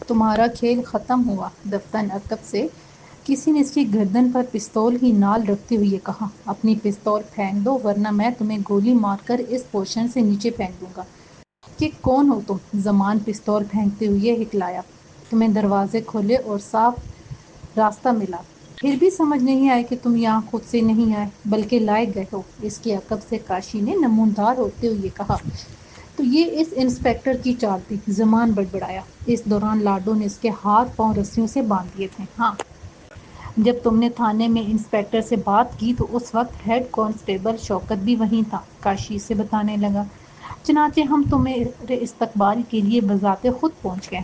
تمہارا کھیل ختم ہوا دفتن عقب سے کسی نے اس کی گردن پر پستول کی نال رکھتے ہوئے کہا۔ اپنی پستول پھینک دو ورنہ میں تمہیں گولی مار کر اس پوزیشن سے نیچے پھینک دوں گا۔ کہ کون ہو تم؟ زمان پستول پھینکتے ہوئے ہکلایا۔ تمہیں دروازے کھولے اور صاف راستہ ملا، پھر بھی سمجھ نہیں آئی کہ تم یہاں خود سے نہیں آئے بلکہ لائے گئے ہو، اس کے عقب سے کاشی نے نمودار ہوتے ہوئے کہا۔ تو یہ اس انسپکٹر کی چال تھی، زمان بڑبڑایا۔ اس دوران لاڈو نے اس کے ہاتھ پاؤں رسیوں سے باندھ دیے تھے۔ ہاں، جب تم نے تھانے میں انسپکٹر سے بات کی تو اس وقت ہیڈ کانسٹیبل شوکت بھی وہیں تھا، کاشی سے بتانے لگا۔ چنانچہ ہم تمہارے استقبال کے لیے بذات خود پہنچ گئے۔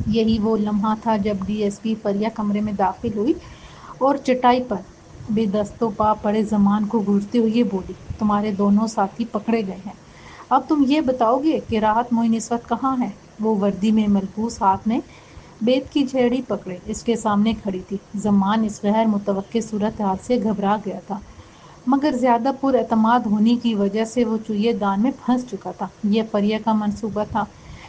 یہی وہ لمحہ تھا جب ڈی ایس پی فریہ کمرے میں داخل ہوئی اور چٹائی پر بے دست و پا پڑے زمان کو گھورتے ہوئے بولی، تمہارے دونوں ساتھی پکڑے گئے ہیں۔ اب تم یہ بتاؤ گے کہ راحت معین اس وقت کہاں ہے؟ وہ وردی میں ملبوس ہاتھ میں بیت کی جھڑی پکڑے اس کے سامنے کھڑی تھی۔ زمان اس غیر متوقع صورتحال سے گھبرا گیا تھا، مگر زیادہ پر اعتماد ہونے کی وجہ سے وہ چوہے دان میں پھنس چکا تھا۔ یہ فریہ کا منصوبہ تھا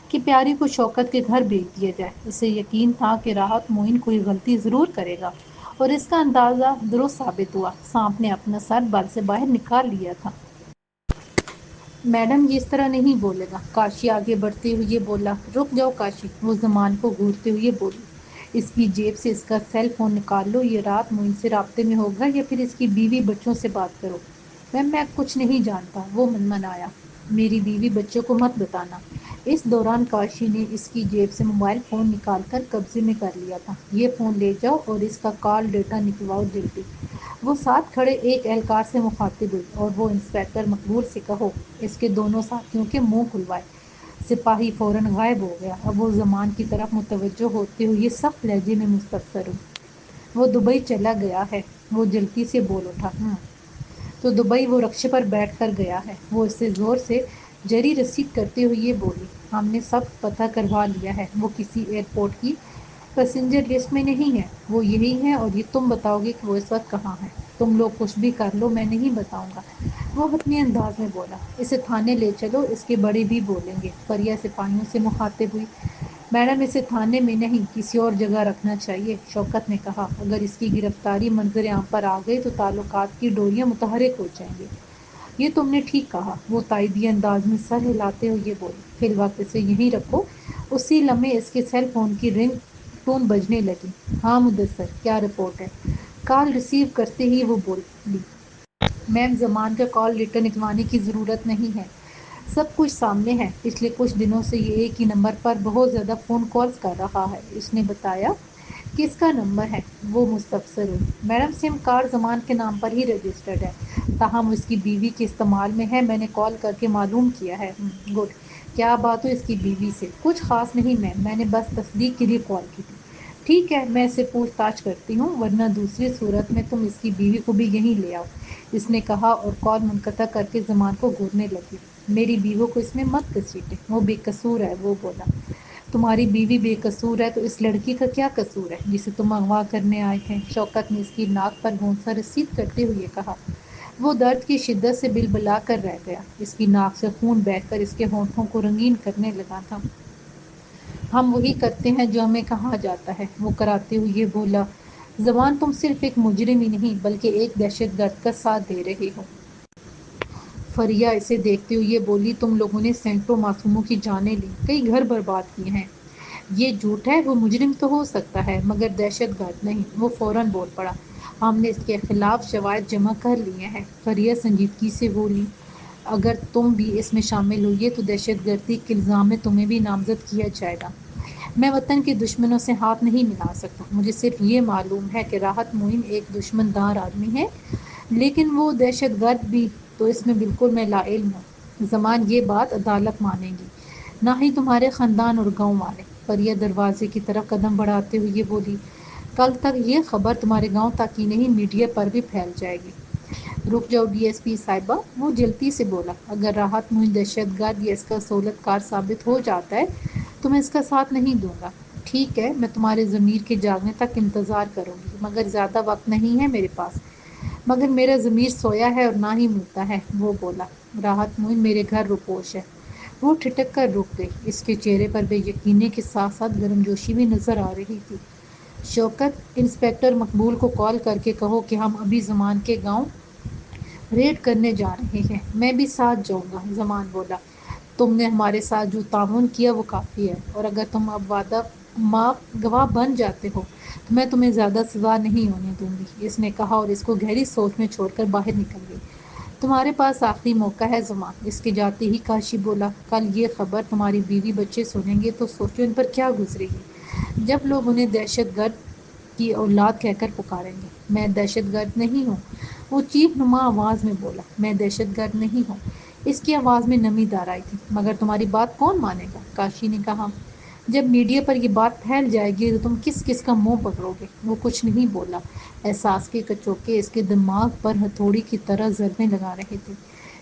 کہ پیاری کو شوکت کے گھر بھیج دیا جائے۔ اسے یقین تھا کہ راحت معین کوئی غلطی ضرور کرے گا، اور اس کا اندازہ درست ثابت ہوا۔ سانپ نے اپنا سر بال سے باہر نکال لیا تھا۔ میڈم، یہ اس طرح نہیں بولے گا، کاشی آگے بڑھتے ہوئے بولا۔ رک جاؤ کاشی، وہ زمان کو گھورتے ہوئے بولی۔ اس کی جیب سے اس کا سیل فون نکال لو، یہ راحت معین سے رابطے میں ہوگا یا پھر اس کی بیوی بچوں سے بات کرو۔ میں کچھ نہیں جانتا، وہ منمنایا۔ میری بیوی بچوں کو مت بتانا۔ اس دوران کاشی نے اس کی جیب سے موبائل فون نکال کر قبضے میں کر لیا تھا۔ یہ فون لے جاؤ اور اس کا کال ڈیٹا نکلواؤ جلدی۔ وہ ساتھ کھڑے ایک اہلکار سے مخاطب ہوئی، اور وہ انسپکٹر مقبول سے کہو اس کے دونوں ساتھیوں کے منہ کھلوائے۔ سپاہی فوراً غائب ہو گیا۔ اب وہ زمان کی طرف متوجہ ہوتے ہوئے سخت لہجے میں مستفسر ہوئی۔ وہ دبئی چلا گیا ہے، وہ جلدی سے بول اٹھا۔ تو دبئی وہ رکشے پر بیٹھ کر گیا ہے، وہ اس سے زور سے جری رسید کرتے ہوئے بولی۔ ہم نے سب پتہ کروا لیا ہے، وہ کسی ایئرپورٹ کی پیسنجر لسٹ میں نہیں ہے، وہ یہی ہے، اور یہ تم بتاؤ گے کہ وہ اس وقت کہاں ہے۔ تم لوگ کچھ بھی کر لو، میں نہیں بتاؤں گا، وہ حتمی انداز میں بولا۔ اسے تھانے لے چلو، اس کے بڑے بھی بولیں گے۔ فریہ سپاہیوں سے مخاطب ہوئی۔ میڈم، اسے تھانے میں نہیں، کسی اور جگہ رکھنا چاہیے، شوکت نے کہا۔ اگر اس کی گرفتاری منظر عام پر آ گئی تو تعلقات کی ڈوریاں متحرک ہو جائیں گی۔ یہ تم نے ٹھیک کہا، وہ تائیدیہ انداز میں سر ہلاتے ہوئے بولی۔ فی الوقت اسے یہیں رکھو۔ اسی لمحے اس کے سیل فون کی رنگ ٹون بجنے لگی۔ ہاں مدثر، کیا رپورٹ ہے؟ کال ریسیو کرتے ہی وہ بولی۔ میم، زمان کا کال ڈیٹا نکلوانے کی ضرورت نہیں ہے، سب کچھ سامنے ہے۔ پچھلے کچھ دنوں سے یہ ایک ہی نمبر پر بہت زیادہ فون کالز کر رہا ہے۔ اس نے بتایا۔ کس کا نمبر ہے؟ وہ مستفسر ہوئی۔ میڈم، سم کارڈ زمان کے نام پر ہی رجسٹرڈ ہے، تاہم اس کی بیوی کے استعمال میں ہے، میں نے کال کر کے معلوم کیا ہے۔ گڈ، کیا بات ہو اس کی بیوی سے؟ کچھ خاص نہیں میم، میں نے بس تصدیق کے لیے کال کی تھی۔ ٹھیک ہے، میں اس سے پوچھ تاچھ کرتی ہوں، ورنہ دوسری صورت میں تم اس کی بیوی کو بھی یہیں لے آؤ، اس نے کہا، اور کال منقطع کر کے زمان کو گھورنے لگی۔ میری بیوی کو اس میں مت گھسیٹیں، وہ بے قصور ہے، وہ بولا۔ تمہاری بیوی بے قصور ہے تو اس لڑکی کا کیا قصور ہے جسے تم اغوا کرنے آئے تھے؟ شوکت نے اس کی ناک پر گھونسا رسید کرتے ہوئے کہا۔ وہ درد کی شدت سے بلبلا کر رہ گیا، اس کی ناک سے خون بہہ کر اس کے ہونٹوں کو رنگین کرنے لگا تھا۔ ہم وہی کرتے ہیں جو ہمیں کہا جاتا ہے، وہ کراتے ہوئے بولا۔ زمان، تم صرف ایک مجرم ہی نہیں بلکہ ایک دہشت گرد کا ساتھ دے رہے ہو۔ فریہ اسے دیکھتے ہوئے بولی۔ تم لوگوں نے سینکڑوں معصوموں کی جانیں لیں، کئی گھر برباد کیے ہیں۔ یہ جھوٹ ہے، وہ مجرم تو ہو سکتا ہے مگر دہشت گرد نہیں، وہ فوراً بول پڑا۔ ہم نے اس کے خلاف شواہد جمع کر لیے ہیں، فریہ سنجیدگی سے بولی۔ اگر تم بھی اس میں شامل ہوئے تو دہشت گردی کے الزام میں تمہیں بھی نامزد کیا جائے گا۔ میں وطن کے دشمنوں سے ہاتھ نہیں ملا سکتا، مجھے صرف یہ معلوم ہے کہ راحت معین ایک دشمن دار آدمی ہے، لیکن وہ دہشت گرد بھی تو اس میں بالکل میں لا علم ہوں۔ زمان، یہ بات عدالت مانے گی، نہ ہی تمہارے خاندان اور گاؤں والے۔ فریہ دروازے کی طرف قدم بڑھاتے ہوئے بولی۔ کل تک یہ خبر تمہارے گاؤں تک ہی نہیں، میڈیا پر بھی پھیل جائے گی۔ رک جاؤ ڈی ایس پی صاحبہ، وہ جلدی سے بولا۔ اگر راحت معین دہشت گرد یا اس کا سہولت کار ثابت ہو جاتا ہے تو میں اس کا ساتھ نہیں دوں گا۔ ٹھیک ہے، میں تمہارے ضمیر کے جاگنے تک انتظار کروں گی، مگر زیادہ وقت نہیں ہے میرے پاس۔ مگر میرا ضمیر سویا ہے اور نہ ہی مڑتا ہے، وہ بولا۔ راحت معین میرے گھر روپوش ہے، وہ ٹھٹک کر رک گئی۔ اس کے چہرے پر بے یقینی کے ساتھ ساتھ گرم جوشی بھی نظر آ رہی تھی۔ شوکت، انسپکٹر مقبول کو کال کر کے کہو کہ ہم ابھی زمان کے گاؤں ریڈ کرنے جا رہے ہیں۔ میں بھی ساتھ جاؤں گا، زمان بولا۔ تم نے ہمارے ساتھ جو تعاون کیا وہ کافی ہے، اور اگر تم اب وعدہ گواہ بن جاتے ہو تو میں تمہیں زیادہ سزا نہیں ہونے دوں گی، اس نے کہا اور اس کو گہری سوچ میں چھوڑ کر باہر نکل گئی۔ تمہارے پاس آخری موقع ہے زمان، اس کے جاتے ہی کاشی بولا۔ کل یہ خبر تمہاری بیوی بچے سنیں گے تو سوچو ان پر کیا گزرے گی، جب لوگ انہیں دہشت گرد کی اولاد کہہ کر پکاریں گے۔ میں دہشت گرد نہیں ہوں، وہ چیخ نما آواز میں بولا۔ میں دہشت گرد نہیں ہوں، اس کی آواز میں نمی دار آئی تھی۔ مگر تمہاری بات کون مانے گا، کاشی نے کہا۔ جب میڈیا پر یہ بات پھیل جائے گی تو تم کس کس کا منہ پکڑو گے۔ وہ کچھ نہیں بولا۔ احساس کے کچوکے اس کے دماغ پر ہتھوڑی کی طرح ضربیں لگا رہے تھے۔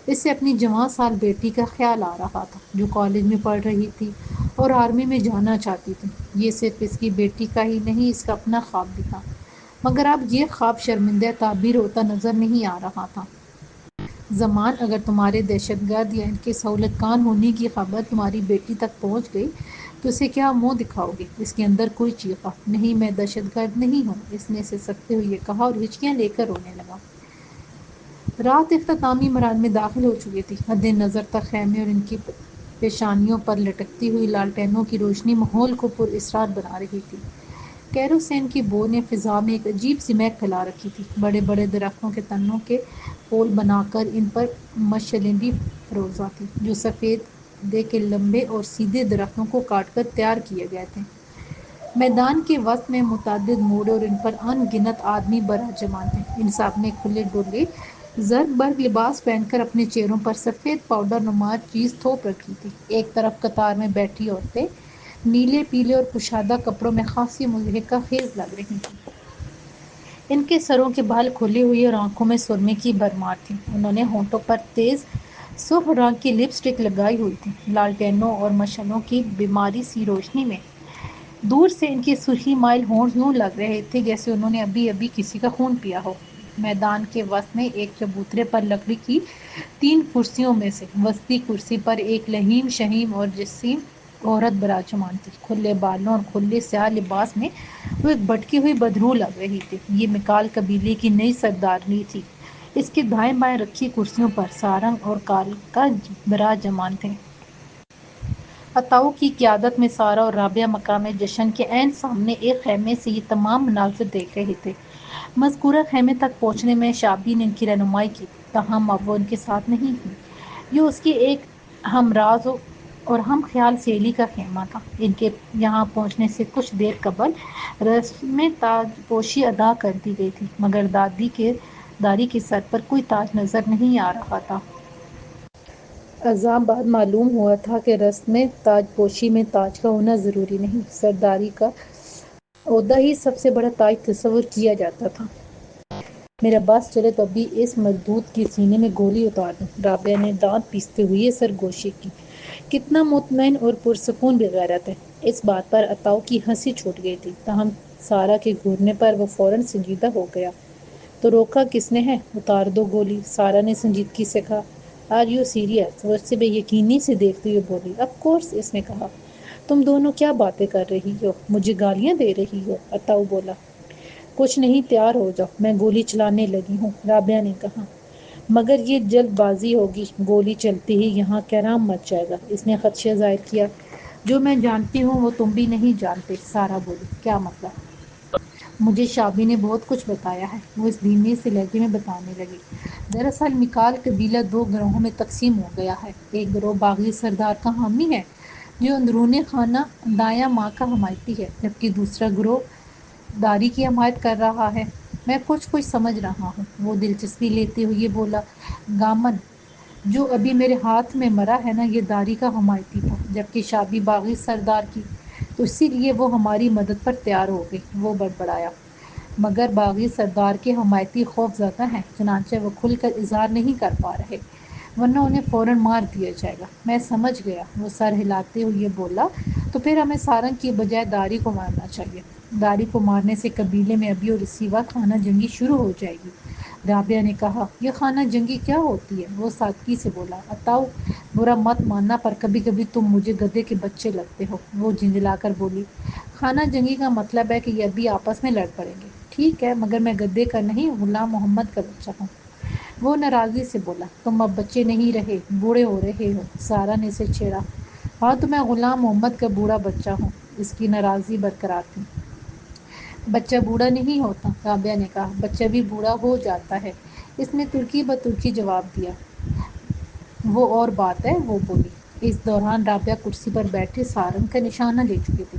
اسے اپنی جوان سال بیٹی کا خیال آ رہا تھا جو کالج میں پڑھ رہی تھی اور آرمی میں جانا چاہتی تھی۔ یہ صرف اس کی بیٹی کا ہی نہیں، اس کا اپنا خواب بھی تھا، مگر اب یہ خواب شرمندہ تعبیر ہوتا نظر نہیں آ رہا تھا۔ زمان، اگر تمہارے دہشت گرد یا ان کے سہولت کان ہونے کی خبر تمہاری بیٹی تک پہنچ گئی تو اسے کیا منہ دکھاؤ گے؟ اس کے اندر کوئی چیخا۔ نہیں، میں دہشت گرد نہیں ہوں، اس نے سسکتے ہوئے کہا اور ہچکیاں لے کر رونے لگا۔ رات اختتامی مرحلے میں داخل ہو چکی تھی۔ حد نظر تک خیمے اور ان کی پیشانیوں پر لٹکتی ہوئی لالٹینوں کی روشنی ماحول کو پر اسرار بنا رہی تھی۔ کیروسین کی بو نے فضا میں ایک عجیب سی مہک پھیلا رکھی تھی۔ بڑے بڑے درختوں کے تنوں کے پول بنا کر ان پر مشعلیں بھی فروزاں تھیں، جو سفیدے کے لمبے اور سیدھے درختوں کو کاٹ کر تیار کیے گئے تھے۔ میدان کے وسط میں متعدد موڑ اور ان پر ان گنت آدمی براجمان تھے۔ ان سب نے کھلے ڈلے زرق برق لباس پہن کر اپنے چہروں پر سفید پاؤڈر نما چیز تھوپ رکھی تھی۔ ایک طرف قطار میں بیٹھی عورتیں نیلے، پیلے اور کشادہ کپڑوں میں خاصی مضحکہ خیز لگ رہی تھیں۔ ان کے سروں کے بال کھلے ہوئے اور آنکھوں میں سرمے کی بھرمار تھی۔ انہوں نے ہونٹوں پر تیز سرخ رنگ کی لپ اسٹک لگائی ہوئی تھی۔ لالٹینوں اور مشعلوں کی بیماری سی روشنی میں دور سے ان کے سرخی مائل ہونٹ یوں لگ رہے تھے جیسے انہوں نے ابھی ابھی کسی کا خون پیا ہو۔ میدان کے وسط میں ایک چبوترے پر لکڑی کی 3 کرسیوں میں سے وسطی کرسی پر ایک لہیم شہیم اور جسیم عورت براجمان تھی۔ کھلے بالوں اور کھلے سیاہ لباس میں وہ ایک بھٹکی ہوئی بدروح لگ رہی تھی۔ یہ مکال قبیلے کی نئی سردارنی تھی۔ اس کے دائیں بائیں رکھی کرسیوں پر سارنگ اور کالکا براجمان تھے۔ عطاؤ کی قیادت میں سارہ اور رابعہ مقام جشن کے عین سامنے ایک خیمے سے یہ تمام مناظر دیکھ رہے تھے۔ مذکورہ خیمے تک پہنچنے میں شابی نے ان کی رہنمائی کی، تاہم اب وہ ان کے ساتھ نہیں تھی۔ یہ اس کی ایک ہم راز اور ہم خیال سہیلی کا خیمہ تھا۔ ان کے یہاں پہنچنے سے کچھ دیر قبل رسم تاج پوشی ادا کر دی گئی تھی، مگر داری کے سر پر کوئی تاج نظر نہیں آ رہا تھا۔ ازاں بعد معلوم ہوا تھا کہ رسم تاج پوشی میں تاج کا ہونا ضروری نہیں، سرداری کا عہدہ ہی سب سے بڑا تاج تصور کیا جاتا تھا۔ میرا بس چلے تو ابھی اس مردود کے سینے میں گولی اتار دوں، رابعہ نے دانت پیستے ہوئے سرگوشی کی۔ کتنا مطمئن اور پرسکون بغیرت ہے۔ اس بات پر عطاؤ کی ہنسی چھوٹ گئی تھی، تاہم سارہ کے گھورنے پر وہ فوراً سنجیدہ ہو گیا۔ تو روکا کس نے ہے؟ اتار دو گولی، سارہ نے سنجیدگی سے کہا۔ Are you serious? وہ اسے بے یقینی سے دیکھتے ہوئے بولی۔ آف کورس، اس نے کہا۔ تم دونوں کیا باتیں کر رہی ہو؟ مجھے گالیاں دے رہی ہو؟ عطاؤ بولا۔ کچھ نہیں، تیار ہو جاؤ، میں گولی چلانے لگی ہوں، رابعہ نے کہا۔ مگر یہ جلد بازی ہوگی، گولی چلتے ہی یہاں کہرام مچ جائے گا، اس نے خدشہ ظاہر کیا۔ جو میں جانتی ہوں وہ تم بھی نہیں جانتے، سارہ بولی۔ کیا مطلب؟ مجھے شابی نے بہت کچھ بتایا ہے، وہ اس دھیمے سے لہجے میں بتانے لگی۔ دراصل مکال قبیلہ 2 گروہوں میں تقسیم ہو گیا ہے۔ ایک گروہ باغی سردار کا حامی ہے جو اندرون خانہ دایاں ماں کا حمایتی ہے، جبکہ دوسرا گروہ داری کی حمایت کر رہا ہے۔ میں کچھ سمجھ رہا ہوں، وہ دلچسپی لیتے ہوئے بولا۔ گامن، جو ابھی میرے ہاتھ میں مرا ہے نا، یہ داری کا حمایتی تھا، جبکہ شابی باغی سردار کی، تو اسی لیے وہ ہماری مدد پر تیار ہو گئی، وہ بڑبڑایا۔ مگر باغی سردار کے حمایتی خوف زدہ ہیں، چنانچہ وہ کھل کر اظہار نہیں کر پا رہے، ورنہ انہیں فوراً مار دیا جائے گا۔ میں سمجھ گیا، وہ سر ہلاتے ہوئے بولا۔ تو پھر ہمیں سارنگ کی بجائے داری کو مارنا چاہیے۔ داری کو مارنے سے قبیلے میں ابھی اور اسی وقت خانہ جنگی شروع ہو جائے گی، رابعہ نے کہا۔ یہ خانہ جنگی کیا ہوتی ہے؟ وہ سادگی سے بولا۔ عطاؤ، برا مت ماننا پر کبھی کبھی تم مجھے گدھے کے بچے لگتے ہو، وہ جھنجلا کر بولی۔ خانہ جنگی کا مطلب ہے کہ یہ ابھی آپس میں لڑ پڑیں گے۔ ٹھیک ہے، مگر میں گدھے کا نہیں، غلام محمد کا بچہ ہوں، وہ ناراضی سے بولا۔ تم اب بچے نہیں رہے، بوڑھے ہو رہے ہو، سارا نے اسے چھیڑا۔ ہاں تو میں غلام محمد کا بوڑھا بچہ ہوں، اس کی ناراضی برقرار تھی۔ بچہ بوڑھا نہیں ہوتا، رابعہ نے کہا، بچہ بھی بوڑھا ہو جاتا ہے، اس نے ترکی بترکی جواب دیا۔ وہ اور بات ہے، وہ بولی۔ اس دوران رابعہ کرسی پر بیٹھے سارنگ کا نشانہ لے چکی تھی۔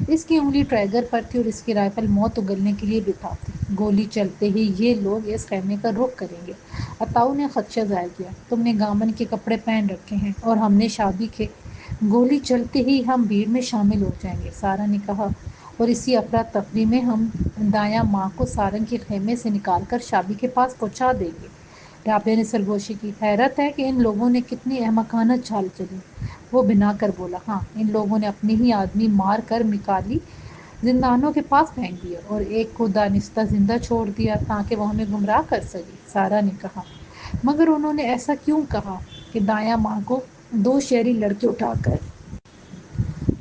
اس کی انگلی ٹریگر پر تھی اور اس کی رائفل موت اگلنے کے لیے بے تاب تھی۔ گولی چلتے ہی یہ لوگ اس خیمے کا رخ کریں گے۔ عطاؤ نے خدشہ ظاہر کیا۔ تم نے گامن کے کپڑے پہن رکھے ہیں اور ہم نے شادی کے۔ گولی چلتے ہی ہم بھیڑ میں شامل ہو جائیں گے، سارا نے کہا، اور اسی افراتفری میں ہم دایاں ماں کو سارنگ کے خیمے سے نکال کر شابی کے پاس پہنچا دیں گے۔ رابعہ نے سرگوشی کی۔ حیرت ہے کہ ان لوگوں نے کتنی احمقانہ چال چلی۔ وہ بنا کر بولا۔ ہاں، ان لوگوں نے اپنے ہی آدمی مار کر مکالی زندانوں کے پاس پھینک دیے اور ایک کو دانستہ زندہ چھوڑ دیا تاکہ وہ ہمیں گمراہ کر سکے، سارا نے کہا۔ مگر انہوں نے ایسا کیوں کہا کہ دایاں ماں کو 2 شہری لڑکے اٹھا کر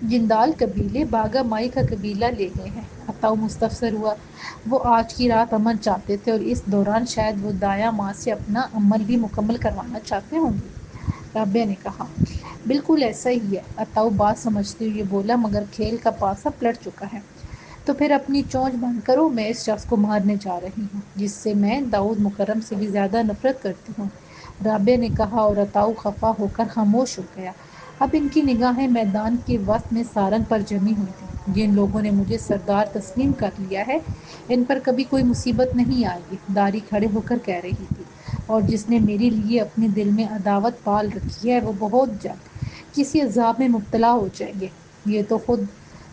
جندال قبیلے باگا مائی کا قبیلہ لے گئے ہیں؟ عطاؤ مستفسر ہوا۔ وہ آج کی رات امن چاہتے تھے اور اس دوران شاید وہ دایاں ماں سے اپنا عمل بھی مکمل کروانا چاہتے ہوں گے، رابعہ نے کہا۔ بالکل ایسا ہی ہے، عطاؤ بات سمجھتے ہوئے بولا، مگر کھیل کا پاسا پلٹ چکا ہے۔ تو پھر اپنی چونچ بند کرو، میں اس شخص کو مارنے جا رہی ہوں جس سے میں داؤد مکرم سے بھی زیادہ نفرت کرتی ہوں، رابعہ نے کہا، اور عطاؤ خفا ہو کر خاموش ہو گیا۔ اب ان کی نگاہیں میدان کے وسط میں سارنگ پر جمی ہوئی تھیں۔ جن لوگوں نے مجھے سردار تسلیم کر لیا ہے، ان پر کبھی کوئی مصیبت نہیں آئے گی، داری کھڑے ہو کر کہہ رہی تھی، اور جس نے میرے لیے اپنے دل میں عداوت پال رکھی ہے وہ بہت جلد کسی عذاب میں مبتلا ہو جائیں گے۔ یہ تو خود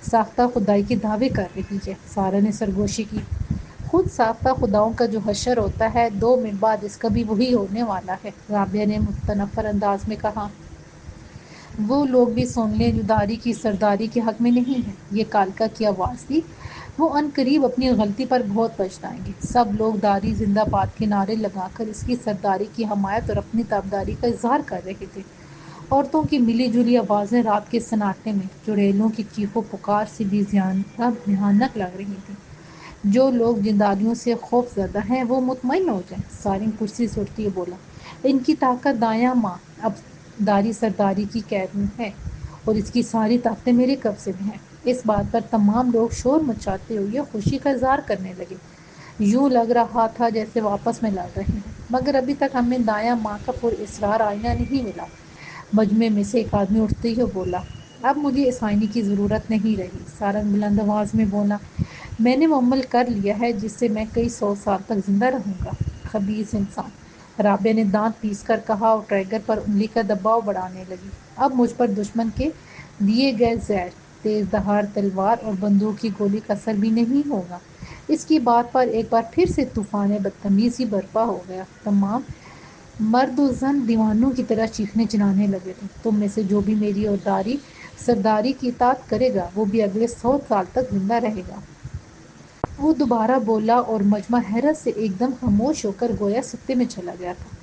ساختہ خدائی کے دعوے کر رہی ہے، سارا نے سرگوشی کی۔ خود ساختہ خداؤں کا جو حشر ہوتا ہے، 2 منٹ بعد اس کا بھی وہی ہونے والا ہے، رابعہ نے متنفر انداز میں کہا۔ وہ لوگ بھی سن لیں جو داری کی سرداری کے حق میں نہیں ہیں، یہ کالکا کی آواز تھی۔ وہ عنقریب اپنی غلطی پر بہت پچھتائیں گے۔ سب لوگ داری زندہ باد کے نعرے لگا کر اس کی سرداری کی حمایت اور اپنی تابعداری کا اظہار کر رہے تھے۔ عورتوں کی ملی جلی آوازیں رات کے سناٹے میں چڑیلوں کی چیخو پکار سے بھی زیادہ بھیانک لگ رہی تھیں۔ جو لوگ جندالیوں سے خوف زدہ ہیں وہ مطمئن ہو جائیں، سارنگ کرسی سے اٹھتے ہوئے بولا۔ ان کی طاقت دایاں ماں اب داری سرداری کی قید میں ہے اور اس کی ساری طاقتیں میرے قبضے میں ہیں۔ اس بات پر تمام لوگ شور مچاتے ہوئے خوشی کا اظہار کرنے لگے۔ یوں لگ رہا تھا جیسے وہ آپس میں لڑ رہے ہیں، مگر ابھی تک ہمیں دایاں ماں کا پراسرار آئینہ نہیں ملا۔ مجمع میں سے ایک آدمی اٹھتے ہوئے بولا۔ اب مجھے اس آئینے کی ضرورت نہیں رہی، سارنگ بلند آواز میں بولا۔ میں نے وہ عمل کر لیا ہے جس سے میں کئی 100 سال تک زندہ رہوں گا، خبیث انسان، رابعہ نے دانت پیس کر کہا اور ٹریگر پر انگلی کا دباؤ بڑھانے لگی۔ اب مجھ پر دشمن کے دیے گئے زہر، تیز دھار تلوار اور بندوق کی گولی کا اثر بھی نہیں ہوگا۔ اس کی بات پر ایک بار پھر سے طوفان بدتمیزی برپا ہو گیا۔ تمام مرد و زن دیوانوں کی طرح چیخنے چلانے لگے تھے۔ تم میں سے جو بھی میری اور داری سرداری کی اطاعت کرے گا وہ بھی اگلے 100 سال تک زندہ رہے گا۔ وہ دوبارہ بولا اور مجمع حیرت سے ایک دم خاموش ہو کر گویا سکتے میں چلا گیا تھا۔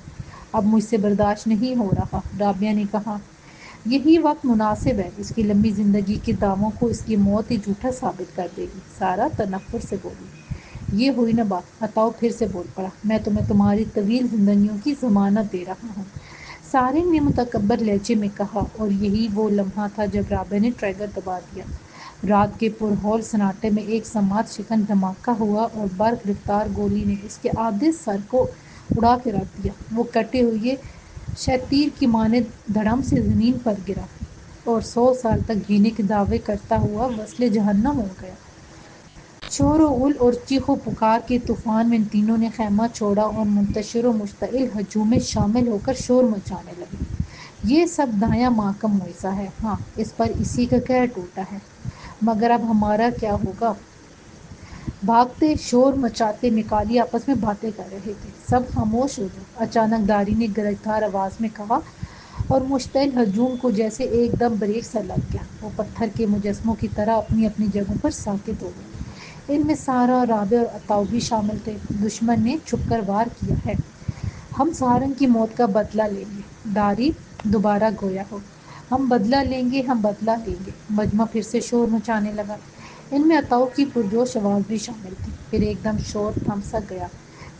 اب مجھ سے برداشت نہیں ہو رہا، رابعہ نے کہا۔ یہی وقت مناسب ہے، اس کی لمبی زندگی کے دعووں کو اس کی موت ہی جھوٹا ثابت کر دے گی، سارا تنفر سے بولی۔ یہ ہوئی نہ بات، عطاؤ پھر سے بول پڑا۔ میں تمہیں تمہاری طویل زندگیوں کی ضمانت دے رہا ہوں، سارنگ نے متکبر لہجے میں کہا، اور یہی وہ لمحہ تھا جب رابعہ نے ٹریگر دبا دیا۔ رات کے پرہول سناٹے میں ایک سماعت شکن دھماکہ ہوا اور برق رفتار گولی نے اس کے آدھے سر کو اڑا کے رکھ دیا۔ وہ کٹے ہوئے شہ تیر کی مانند دھڑم سے زمین پر گرا اور 100 سال تک جینے کے دعوے کرتا ہوا وصلِ جہنم ہو گیا۔ شور و غل اور چیخ و پکار کے طوفان میں ان تینوں نے خیمہ چھوڑا اور منتشر و مشتعل ہجوم میں شامل ہو کر شور مچانے لگے۔ یہ سب دایاں ماں کا معجزہ ہے، ہاں، اس پر اسی کا قہر ٹوٹا ہے، مگر اب ہمارا کیا ہوگا؟ بھاگتے، شور مچاتے مکالی آپس میں باتیں کر رہے تھے۔ سب خاموش ہو جاؤ، اچانک داری نے گرجدار آواز میں کہا، اور مشتعل ہجوم کو جیسے ایک دم بریک سا لگ گیا۔ وہ پتھر کے مجسموں کی طرح اپنی اپنی جگہوں پر ساکت ہو گئے۔ ان میں سارا، رابعہ اور عطاؤ بھی شامل تھے۔ دشمن نے چھپ کر وار کیا ہے، ہم سارنگ کی موت کا بدلہ لیں گے، داری دوبارہ گویا ہو، ہم بدلہ لیں گے، ہم بدلہ لیں گے۔ مجمع پھر سے شور مچانے لگا، ان میں عطاؤ کی پرجوش آواز بھی شامل تھی۔ پھر ایک دم شور تھم سا گیا،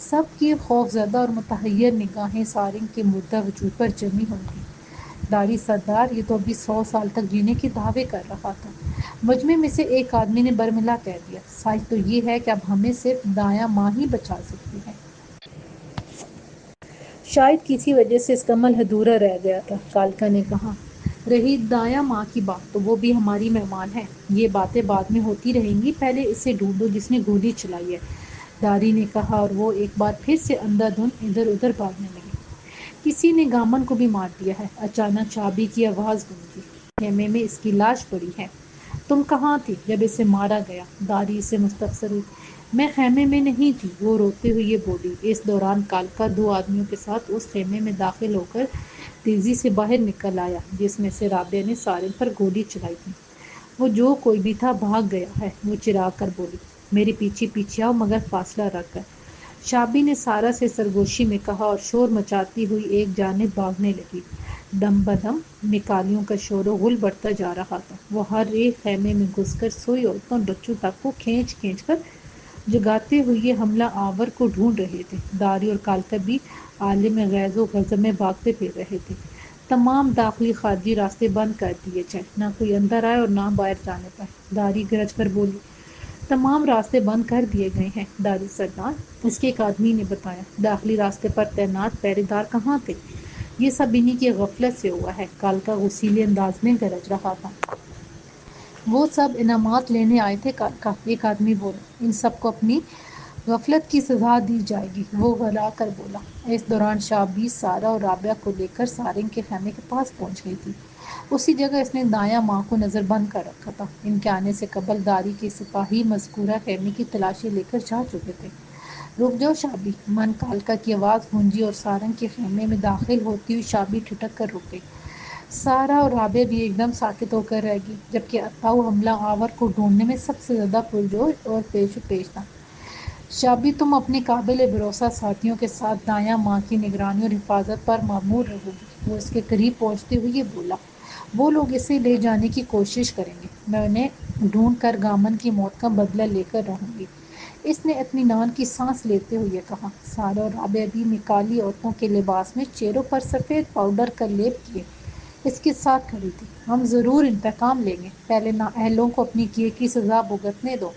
سب کی خوفزدہ اور متحیر نگاہیں سارنگ کے مردہ وجود پر جمی ہوئی تھیں۔ داڑھی سردار یہ تو ابھی 100 سال تک جینے کے دعوے کر رہا تھا۔ مجمع میں سے ایک آدمی نے برملا کہہ دیا، سچ تو یہ ہے کہ اب ہمیں صرف دایاں ماں ہی بچا سکتی ہے۔ شاید کسی وجہ سے اس کا عمل ادھورا رہ گیا تھا۔ کالکا نے کہا، رہی دایاں ماں کی بات تو وہ بھی ہماری مہمان ہے، یہ باتیں بعد میں ہوتی رہیں گی، پہلے اسے ڈھونڈو جس نے گولی چلائی ہے، داری نے کہا، اور وہ ایک بار پھر سے اندھا دھند ادھر ادھر بھاگنے لگے۔ کسی نے گامن کو بھی مار دیا ہے۔ اچانک چابی کی آواز گونجی، خیمے میں اس کی لاش پڑی ہے۔ تم کہاں تھی جب اسے مارا گیا؟ داری سے مستفسر ہوئی۔ میں خیمے میں نہیں تھی، وہ روتے ہوئے بولی۔ اس دوران کالکا 2 آدمیوں کے ساتھ اس خیمے میں داخل ہو کر تیزی سے باہر نکل آیا جس میں سے رابعہ نے سارنگ پر گولی چلائی تھی۔ وہ جو کوئی بھی تھا بھاگ گیا ہے، وہ چراغ کر بولی۔ میرے پیچھے پیچھے آؤ مگر فاصلہ رکھ کر، شابی نے سارا سے سرگوشی میں کہا اور شور مچاتی ہوئی ایک جانب بھاگنے لگی۔ دم بدم نکالیوں کا شور و غل بڑھتا جا رہا تھا۔ وہ ہر ایک خیمے میں گھس کر سوئی عورتوں اور بچوں تک کو کھینچ کھینچ کر جگاتے ہوئے حملہ آور کو ڈھونڈ رہے تھے۔ داری اور کالکا بھی عالم غیظ و غضب میں بھاگتے پھر رہے تھے۔ تمام داخلی خارجی راستے بند کر دیے جائیں، نہ کوئی اندر آئے اور نہ باہر جانے پائے۔ داری گرج کر بولی، تمام راستے بند کر دیے گئے ہیں داری سردار، اس کے ایک آدمی نے بتایا۔ داخلی راستے پر تعینات پہرے دار کہاں تھے؟ یہ سب انہی کی غفلت سے ہوا ہے، کالکا غصیلے انداز میں گرج رہا تھا۔ وہ سب انعامات لینے آئے تھے کالکا، ایک آدمی بولا، ان سب کو اپنی غفلت کی سزا دی جائے گی، وہ گھبرا کر بولا۔ اس دوران شابی سارا اور رابعہ کو لے کر سارنگ کے خیمے کے پاس پہنچ گئی تھی۔ اسی جگہ اس نے دایاں ماں کو نظر بند کر رکھا تھا۔ ان کے آنے سے قبل داری کے سپاہی مذکورہ خیمے کی تلاشی لے کر جا چکے تھے۔ رک جاؤ شابی، من کالکا کی آواز گونجی اور سارنگ کے خیمے میں داخل ہوتی ہوئی شابی ٹھٹک کر رک گئی۔ سارا اور رابعہ بھی ایک دم ساکت ہو کر رہ گئی، جبکہ عطاؤ حملہ آور کو ڈھونڈنے میں سب سے زیادہ پرجوش اور پیش تھا۔ شابی، تم اپنے قابل بھروسہ ساتھیوں کے ساتھ دایاں ماں کی نگرانی اور حفاظت پر مامور رہو گی۔ وہ اس کے قریب پہنچتے ہوئے بولا، وہ لوگ اسے لے جانے کی کوشش کریں گے، میں انہیں ڈھونڈ کر گامن کی موت کا بدلہ لے کر رہوں گی۔ اس نے اطمینان کی سانس لیتے ہوئے کہا۔ سارا اور رابعہ بھی نکالی عورتوں کے لباس میں چہروں پر سفید پاؤڈر کا لیپ کیے اس کے ساتھ کھڑی تھی۔ ہم ضرور انتقام لیں گے، پہلے نااہلوں کو اپنی کیے کی سزا بھگتنے دو۔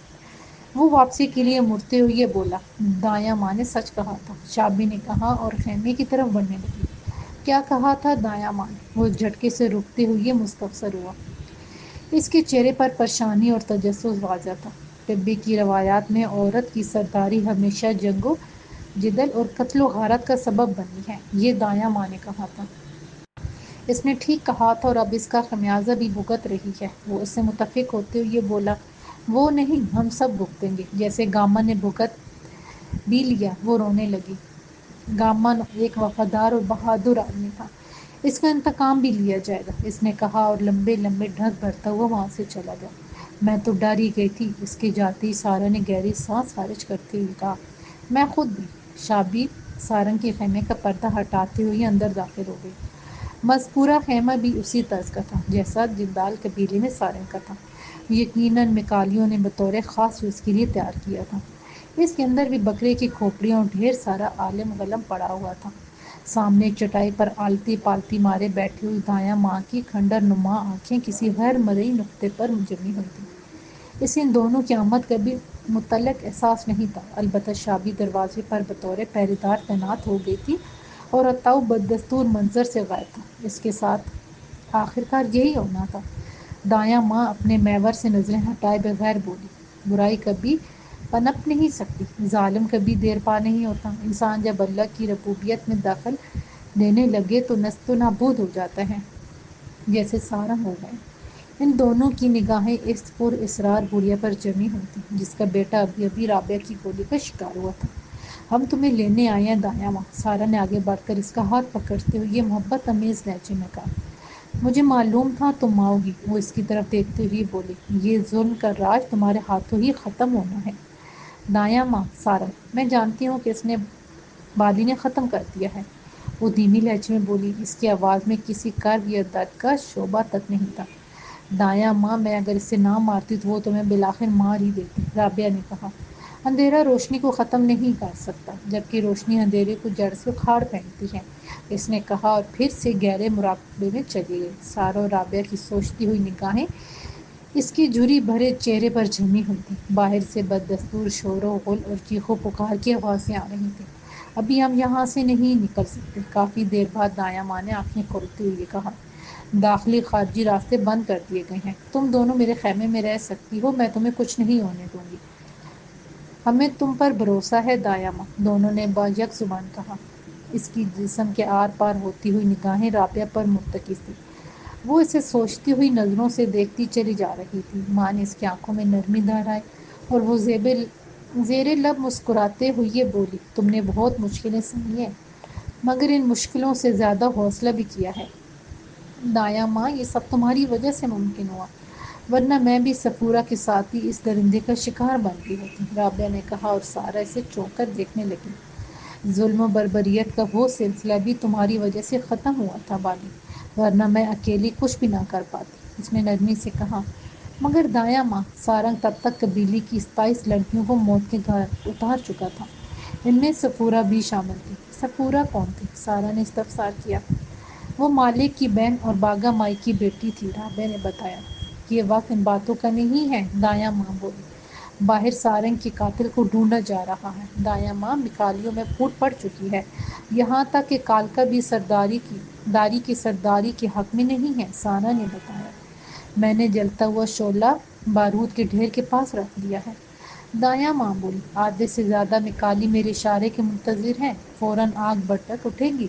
وہ واپسی کے لیے مڑتے ہوئے بولا، دایاں ماں نے سچ کہا تھا، شابی نے کہا اور خیمے کی طرف بڑھنے لگی۔ کیا کہا تھا دایاں ماں نے؟ وہ جھٹکے سے رکتے ہوئے مستفسر ہوا۔ اس کے چہرے پر پریشانی اور تجسس واضح تھا۔ طب کی روایات میں عورت کی سرداری ہمیشہ جنگ و جدل اور قتل و غارت کا سبب بنی ہے، یہ دایاں ماں نے کہا تھا۔ اس نے ٹھیک کہا تھا اور اب اس کا خمیازہ بھی بھگت رہی ہے۔ وہ اس سے متفق ہوتے ہوئے بولا، وہ نہیں، ہم سب بھگتیں گے، جیسے گامن نے بھگت بھی لیا۔ وہ رونے لگی۔ گامن ایک وفادار اور بہادر آدمی تھا، اس کا انتقام بھی لیا جائے گا، اس نے کہا اور لمبے لمبے ڈھک بھرتا ہوا وہاں سے چلا گیا۔ میں تو ڈر ہی گئی تھی۔ اس کے جاتے ہی سارا نے گہری سانس خارج کرتے ہوئے کہا، میں خود بھی۔ شابی سارنگ کے خیمے کا پردہ ہٹاتے ہوئے اندر داخل ہو گئی۔ مذکورہ خیمہ بھی اسی طرز کا تھا جیسا جندال قبیلے میں سارنگ کا تھا، یقیناً مکالیوں نے بطور خاص اس کے لیے تیار کیا تھا۔ اس کے اندر بھی بکرے کی کھوپڑیاں اور ڈھیر سارا عالم غلم پڑا ہوا تھا۔ سامنے ایک چٹائی پر آلتی پالتی مارے بیٹھی ہوئی دایاں ماں کی کھنڈر نما آنکھیں کسی غیر مرئی نقطے پر جمی ہوئی تھیں۔ اسے ان دونوں کی آمد کا بھی مطلق احساس نہیں تھا، البتہ شابی دروازے پر بطور پہرے دار تعینات ہو گئی تھی اور عطاؤ بدستور منظر سے غائب تھا۔ اس کے ساتھ آخرکار یہی ہونا تھا۔ دایاں ماں اپنے محور سے نظریں ہٹائے بغیر بولی، برائی کبھی پنپ نہیں سکتی، ظالم کبھی دیر پا نہیں ہوتا، انسان جب اللہ کی ربوبیت میں دخل دینے لگے تو نیست و نابود ہو جاتا ہے، جیسے سارا ہو گئے۔ ان دونوں کی نگاہیں اس پر اسرار بڑھیا پر جمی ہوئی تھیں جس کا بیٹا ابھی ابھی رابعہ کی گولی کا شکار ہوا تھا۔ ہم تمہیں لینے آئے ہیں دایاں ماں، سارا نے آگے بڑھ کر اس کا ہاتھ پکڑتے ہوئے محبت آمیز لہجے میں کہا۔ مجھے معلوم تھا تم آؤ گی، وہ اس کی طرف دیکھتے ہوئے بولی، یہ ظلم کا راج تمہارے ہاتھوں ہی ختم ہونا ہے۔ دایاں ماں، سارا، میں جانتی ہوں کہ اس نے بالی نے ختم کر دیا ہے، وہ دھیمی لہجے میں بولی، اس کی آواز میں کسی کرب یا درد کا شعبہ تک نہیں تھا۔ دایاں ماں، میں اگر اسے نہ مارتی تو وہ تمہیں بالآخر مار ہی دیتی، رابعہ نے کہا۔ اندھیرا روشنی کو ختم نہیں کر سکتا، جبکہ روشنی اندھیرے کو جڑ سے اکھاڑ پھینکتی ہے، اس نے کہا اور پھر سے گہرے مراقبے میں چلی گئی۔ سارا اور رابعہ کی سوچتی ہوئی نگاہیں اس کی جھری بھرے چہرے پر جمی ہوئی تھی۔ باہر سے بددستور شور و غل اور چیخو پکار کی آوازیں آ رہی تھیں۔ ابھی ہم یہاں سے نہیں نکل سکتے۔ کافی دیر بعد دایاں ماں نے آنکھیں کھولتے ہوئے کہا، داخلی خارجی راستے بند کر دیے گئے ہیں، تم دونوں میرے خیمے میں رہ سکتی ہو، میں تمہیں کچھ نہیں ہونے دوں گی۔ ہمیں تم پر بھروسہ ہے دایاں ماں، دونوں نے یک زبان کہا۔ اس کی جسم کے آر پار ہوتی ہوئی نگاہیں رابعہ پر مرتکز تھیں۔ وہ اسے سوچتی ہوئی نظروں سے دیکھتی چلی جا رہی تھی۔ ماں نے اس کی آنکھوں میں نرمی دہرائی اور وہ زیر لب مسکراتے ہوئے بولی، تم نے بہت مشکلیں سہی ہیں، مگر ان مشکلوں سے زیادہ حوصلہ بھی کیا ہے۔ دایاں ماں، یہ سب تمہاری وجہ سے ممکن ہوا، ورنہ میں بھی صفورہ کے ساتھ ہی اس درندے کا شکار بن گئی ہوتی، رابعہ نے کہا اور سارا اسے چونک کر دیکھنے لگی۔ ظلم و بربریت کا وہ سلسلہ بھی تمہاری وجہ سے ختم ہوا تھا بالی، ورنہ میں اکیلی کچھ بھی نہ کر پاتی، اس نے نرمی سے کہا۔ مگر دایاں ماں، سارنگ تب تک قبیلے کی 27 لڑکیوں کو موت کے گھاٹ اتار چکا تھا، ان میں صفورہ بھی شامل تھی۔ صفورہ کون تھی؟ سارا نے استفسار کیا۔ وہ مالک کی بہن اور باگا مائی کی بیٹی تھی، رابعہ نے بتایا۔ یہ وقت ان باتوں کا نہیں ہے، دایاں ماں بولی۔ باہر سارنگ کے قاتل کو ڈھونڈا جا رہا ہے، دایاں ماں، مکالیوں میں پھوٹ پڑ چکی ہے، یہاں تک کہ کالکا بھی داری کی سرداری کے حق میں نہیں ہے، سارا نے بتایا۔ میں نے جلتا ہوا شعلہ بارود کے ڈھیر کے پاس رکھ دیا ہے، دایاں ماں بولی۔ آدھے سے زیادہ مکالی میرے اشارے کے منتظر ہیں، فوراً آگ بھڑک اٹھے گی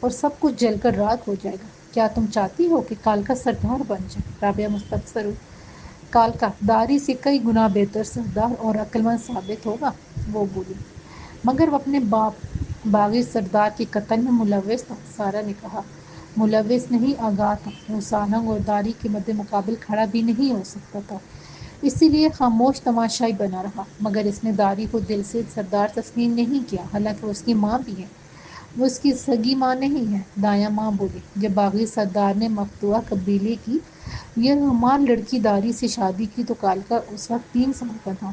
اور سب کچھ جل کر راکھ ہو جائے گا۔ کیا تم چاہتی ہو کہ کالکا سردار بن جائے؟ رابعہ مستفسر ہوئی۔ کالکا داری سے کئی گنا بہتر سردار اور عقلمند ثابت ہوگا، وہ بولی، مگر وہ اپنے باغی سردار کے قتل میں ملوث تھا، سارا نے کہا۔ ملوث نہیں، آگاہ تھا، وہ سارنگ اور داری کے مد مقابل کھڑا بھی نہیں ہو سکتا تھا، اسی لیے خاموش تماشائی بنا رہا، مگر اس نے داری کو دل سے سردار تسلیم نہیں کیا، حالانکہ وہ اس کی ماں بھی ہے۔ وہ اس کی سگی ماں نہیں ہے، دایاں ماں بولی۔ جب باغی سردار نے مقتوعہ قبیلے کی یہ رحمان لڑکی داری سے شادی کی تو کالکا اس وقت 3 سال کا تھا۔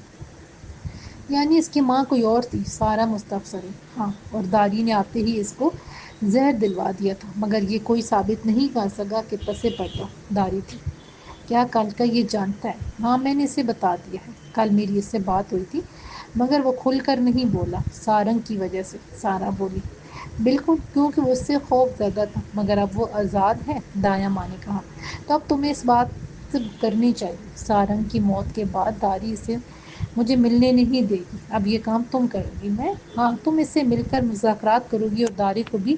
یعنی اس کی ماں کوئی اور تھی، سارا مستفسر ہوئی۔ ہاں، اور داری نے آتے ہی اس کو زہر دلوا دیا تھا، مگر یہ کوئی ثابت نہیں کر سکا کہ پس پردہ داری تھی۔ کیا کالکا یہ جانتا ہے؟ ہاں، میں نے اسے بتا دیا ہے، کل میری اس سے بات ہوئی تھی، مگر وہ کھل کر نہیں بولا، سارنگ کی وجہ سے، سارا بولی۔ بالکل، کیونکہ وہ اس سے خوف زدہ تھا، مگر اب وہ آزاد ہے، دایاں ماں نے کہا۔ تو اب تمہیں اس بات کرنی چاہیے، سارنگ کی موت کے بعد داری اسے مجھے ملنے نہیں دے گی، اب یہ کام تم کرو گی۔ میں؟ ہاں، تم اس سے مل کر مذاکرات کرو گی اور داری کو بھی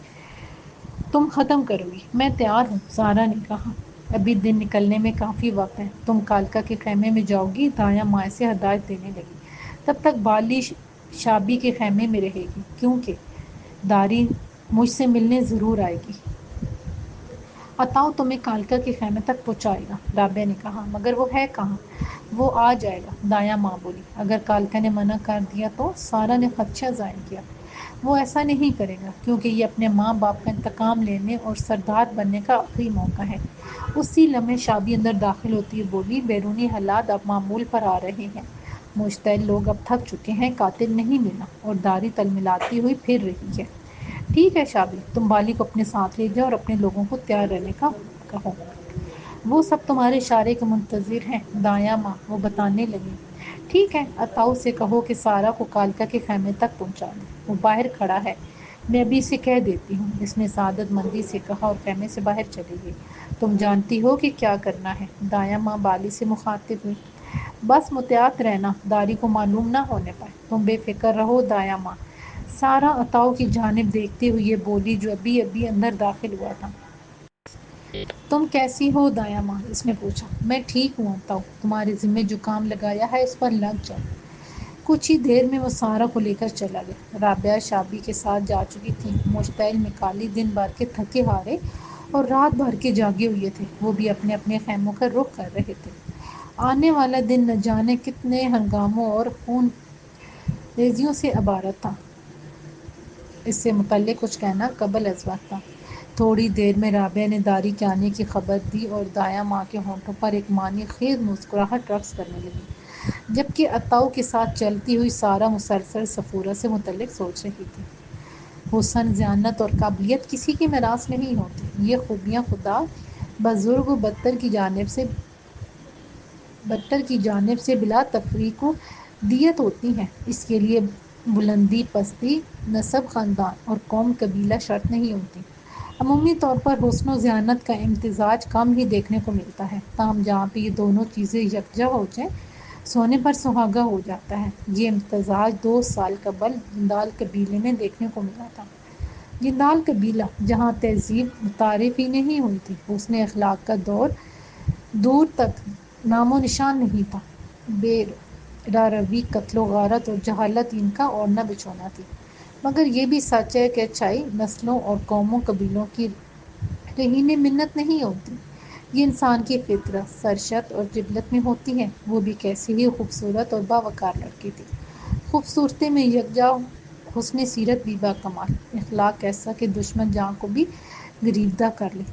تم ختم کرو گی۔ میں تیار ہوں، سارا نے کہا۔ ابھی دن نکلنے میں کافی وقت ہے، تم کالکا کے خیمے میں جاؤ گی، دایاں ماں سے ہدایت دینے لگی، تب تک بالی شابی کے خیمے میں رہے گی، کیونکہ داری مجھ سے ملنے ضرور آئے گی۔ عطاؤ تمہیں کالکا کے خیمے تک پہنچائے گا، رابعہ نے کہا۔ مگر وہ ہے کہاں؟ وہ آ جائے گا، دایاں ماں بولی۔ اگر کالکا نے منع کر دیا تو؟ سارا نے خدشہ ظاہر کیا۔ وہ ایسا نہیں کرے گا، کیونکہ یہ اپنے ماں باپ کا انتقام لینے اور سردار بننے کا آخری موقع ہے۔ اسی لمحے شابی اندر داخل ہوتی ہوئی بولی، بیرونی حالات اب معمول پر آ رہے ہیں، مشتعل لوگ اب تھک چکے ہیں، قاتل نہیں ملا، اور داری تلملاتی ہوئی پھر رہی ہے۔ ٹھیک ہے شابی، تم بالی کو اپنے ساتھ لے جاؤ اور اپنے لوگوں کو تیار رہنے کا کہو۔ وہ سب تمہارے اشارے کے منتظر ہیں، دایاں ماں، وہ بتانے لگی۔ ٹھیک ہے، عطاؤ سے کہو کہ سارا کو کالکا کے خیمے تک پہنچا دے، وہ باہر کھڑا ہے، میں ابھی اسے کہہ دیتی ہوں، اس نے سعادت مندی سے کہا اور خیمے سے باہر چلی گئی۔ تم جانتی ہو کہ کیا کرنا ہے، دایاں ماں بالی سے مخاطب ہوئی۔ بس محتاط رہنا، داری کو معلوم نہ ہونے پائے، تم بے فکر رہو، دایاں ماں، سارا عطاؤ کی جانب دیکھتے ہوئے بولی، جو ابھی ابھی اندر داخل ہوا تھا۔ تم کیسی ہو دایاں ماں؟ اس نے پوچھا۔ میں ٹھیک ہوں عطاؤ، تمہارے ذمے جو کام لگایا ہے اس پر لگ جاؤ۔ کچھ ہی دیر میں وہ سارا کو لے کر چلا گیا۔ رابعہ شابی کے ساتھ جا چکی تھی، مشتعل مکالی دن بھر کے تھکے ہارے اور رات بھر کے جاگے ہوئے تھے، وہ بھی اپنے اپنے خیموں کا رخ کر رہے تھے۔ آنے والا دن نہ جانے کتنے ہنگاموں اور خون ریزیوں سے عبارت تھا۔ اس سے متعلق کچھ کہنا قبل از وقت تھا۔ تھوڑی دیر میں رابعہ نے داری کے آنے کی خبر دی اور دایاں ماں کے ہونٹوں پر ایک معنی خیز مسکراہٹ رقص کرنے لگی، جبکہ عطاؤ کے ساتھ چلتی ہوئی سارا مسلسل صفورہ سے متعلق سوچ رہی تھی۔ حسن، ذہانت اور قابلیت کسی کی میراث نہیں ہوتی، یہ خوبیاں خدا بزرگ و برتر کی جانب سے بلا تفریق و دیت ہوتی ہیں۔ اس کے لیے بلندی، پستی، نسب، خاندان اور قوم قبیلہ شرط نہیں ہوتی۔ عمومی طور پر حسن و ذہانت کا امتزاج کم ہی دیکھنے کو ملتا ہے، تاہم جہاں پہ یہ دونوں چیزیں یکجا ہو جائیں سونے پر سہاگا ہو جاتا ہے۔ یہ امتزاج 2 سال قبل جندال قبیلے میں دیکھنے کو ملا تھا۔ جندال قبیلہ جہاں تہذیب متعارف ہی نہیں ہوئی تھی، حسن اخلاق کا دور تک نام و نشان نہیں تھا۔ بے راروی، قتل و غارت اور جہالت ان کا اوڑھنا بچھونا تھی۔ مگر یہ بھی سچ ہے کہ اچھائی نسلوں اور قوموں قبیلوں کی رہین منت نہیں ہوتی، یہ انسان کی فطرت، سرشت اور جبلت میں ہوتی ہے۔ وہ بھی کیسی ہی خوبصورت اور باوقار لڑکی تھی، خوبصورتی میں یکجا، حسن سیرت بھی باکمال، اخلاق ایسا کہ دشمن جاں کو بھی گریباں کر لے۔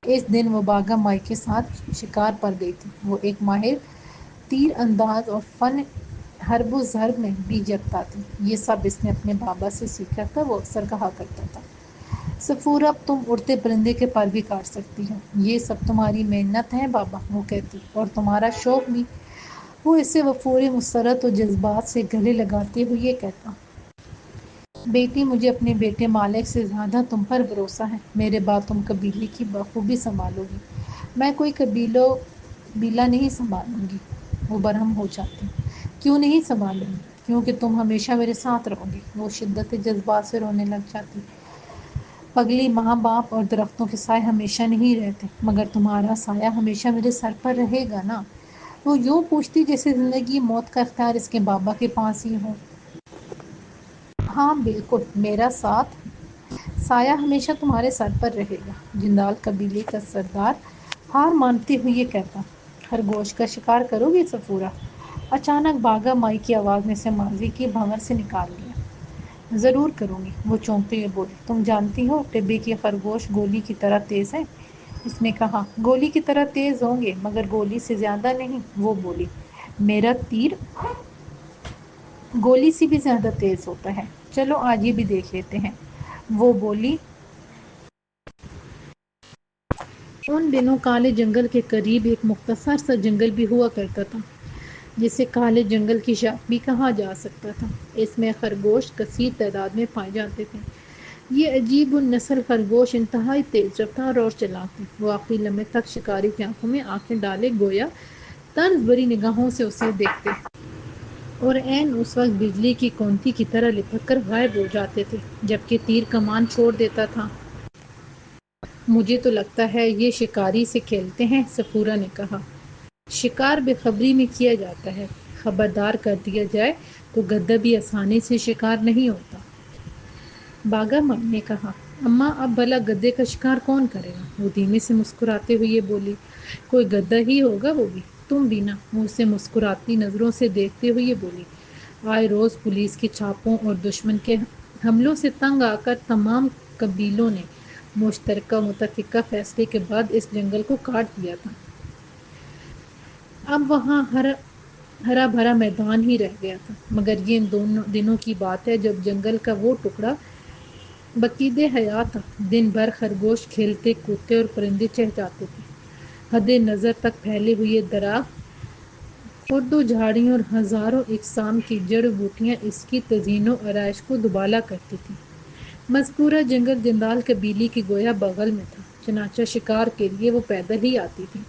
اس دن وہ باگا مائی کے ساتھ شکار پر گئی تھی۔ وہ ایک ماہر تیر انداز اور فن حرب و ضرب میں بھی یکتا تھی۔ یہ سب اس نے اپنے بابا سے سیکھا تھا۔ وہ اکثر کہا کرتا تھا، صفورہ اب تم اڑتے پرندے کے پر بھی کاٹ سکتی ہو، یہ سب تمہاری محنت ہے بابا، وہ کہتی، اور تمہارا شوق بھی۔ وہ اسے وفور مسرت و جذبات سے گلے لگاتے ہوئے یہ کہتا، بیٹی مجھے اپنے بیٹے مالک سے زیادہ تم پر بھروسہ ہے، میرے بعد تم قبیلے کی بخوبی سنبھالو گی، میں کوئی قبیلہ نہیں سنبھالوں گی۔ وہ برہم ہو جاتی، کیوں نہیں سنبھالوں گی؟ کیونکہ تم ہمیشہ میرے ساتھ رہو گی۔ وہ شدت جذبات سے رونے لگ جاتی، پگلی، ماں باپ اور درختوں کے سائے ہمیشہ نہیں رہتے، مگر تمہارا سایہ ہمیشہ میرے سر پر رہے گا نا؟ وہ یوں پوچھتی جیسے زندگی موت کا اختیار اس کے بابا کے پاس ہی ہو۔ ہاں بالکل، میرا سایہ ہمیشہ تمہارے سر پر رہے گا۔ جندال قبیلے کا سردار ہار مانتے ہوئے یہ کہتا، خرگوش کا شکار کرو گی صفورہ؟ اچانک باگا مائی کی آواز نے اسے ماضی کی بھنور سے نکال دیا۔ ضرور کروں گی، وہ چونکتے ہوئے بولی، تم جانتی ہو ٹبے کے خرگوش گولی کی طرح تیز ہیں؟ اس نے کہا، گولی کی طرح تیز ہوں گے مگر گولی سے زیادہ نہیں۔ وہ بولی، میرا تیر گولی سے بھی زیادہ تیز ہوتا ہے، چلو آج یہ بھی دیکھ لیتے ہیں۔ وہ بولی، ان دنوں کالے جنگل کے قریب ایک مختصر سا جنگل بھی ہوا کرتا تھا جسے کالے جنگل کی شاخ بھی کہا جا سکتا تھا۔ اس میں خرگوش کثیر تعداد میں پائے جاتے تھے۔ یہ عجیب النسل خرگوش انتہائی تیز رفتار اور چلاک تھے۔ وہ آخری لمحے تک شکاری کی آنکھوں میں آنکھیں ڈالے گویا طنز بھری نگاہوں سے اسے دیکھتے، اور عین اس وقت بجلی کی کونتی کی طرح لپک کر غائب ہو جاتے تھے جبکہ تیر کمان چھوڑ دیتا تھا۔ مجھے تو لگتا ہے یہ شکاری سے کھیلتے ہیں، صفورہ نے کہا۔ شکار بے خبری میں کیا جاتا ہے، خبردار کر دیا جائے تو گدھا بھی آسانی سے شکار نہیں ہوتا۔ باگا مائی نے کہا، اماں اب بھلا گدھے کا شکار کون کرے گا؟ وہ دھیمے سے مسکراتے ہوئے یہ بولی، کوئی گدھا ہی ہوگا، وہ بھی تم بھی نا۔ وہ اسے مسکراتی نظروں سے دیکھتے ہوئے یہ بولی، آئے روز پولیس کے چھاپوں اور دشمن کے حملوں سے تنگ آ کر تمام قبیلوں نے مشترکہ متفقہ فیصلے کے بعد اس جنگل کو کاٹ دیا تھا۔ اب وہاں ہرا بھرا میدان ہی رہ گیا تھا، مگر یہ ان دنوں کی بات ہے جب جنگل کا وہ ٹکڑا باقید حیات تھا۔ دن بھر خرگوش کھیلتے کودتے اور پرندے چہچہاتے تھے۔ حد نظر تک پھیلے ہوئے درخت، خرد و جھاڑیاں اور ہزاروں اقسام کی جڑ بوٹیاں اس کی تزئین و آرائش کو دوبالا کرتی تھیں۔ مذکورہ جنگل جندال قبیلے کے گویا بغل میں تھا، چنانچہ شکار کے لیے وہ پیدل ہی آتی تھی۔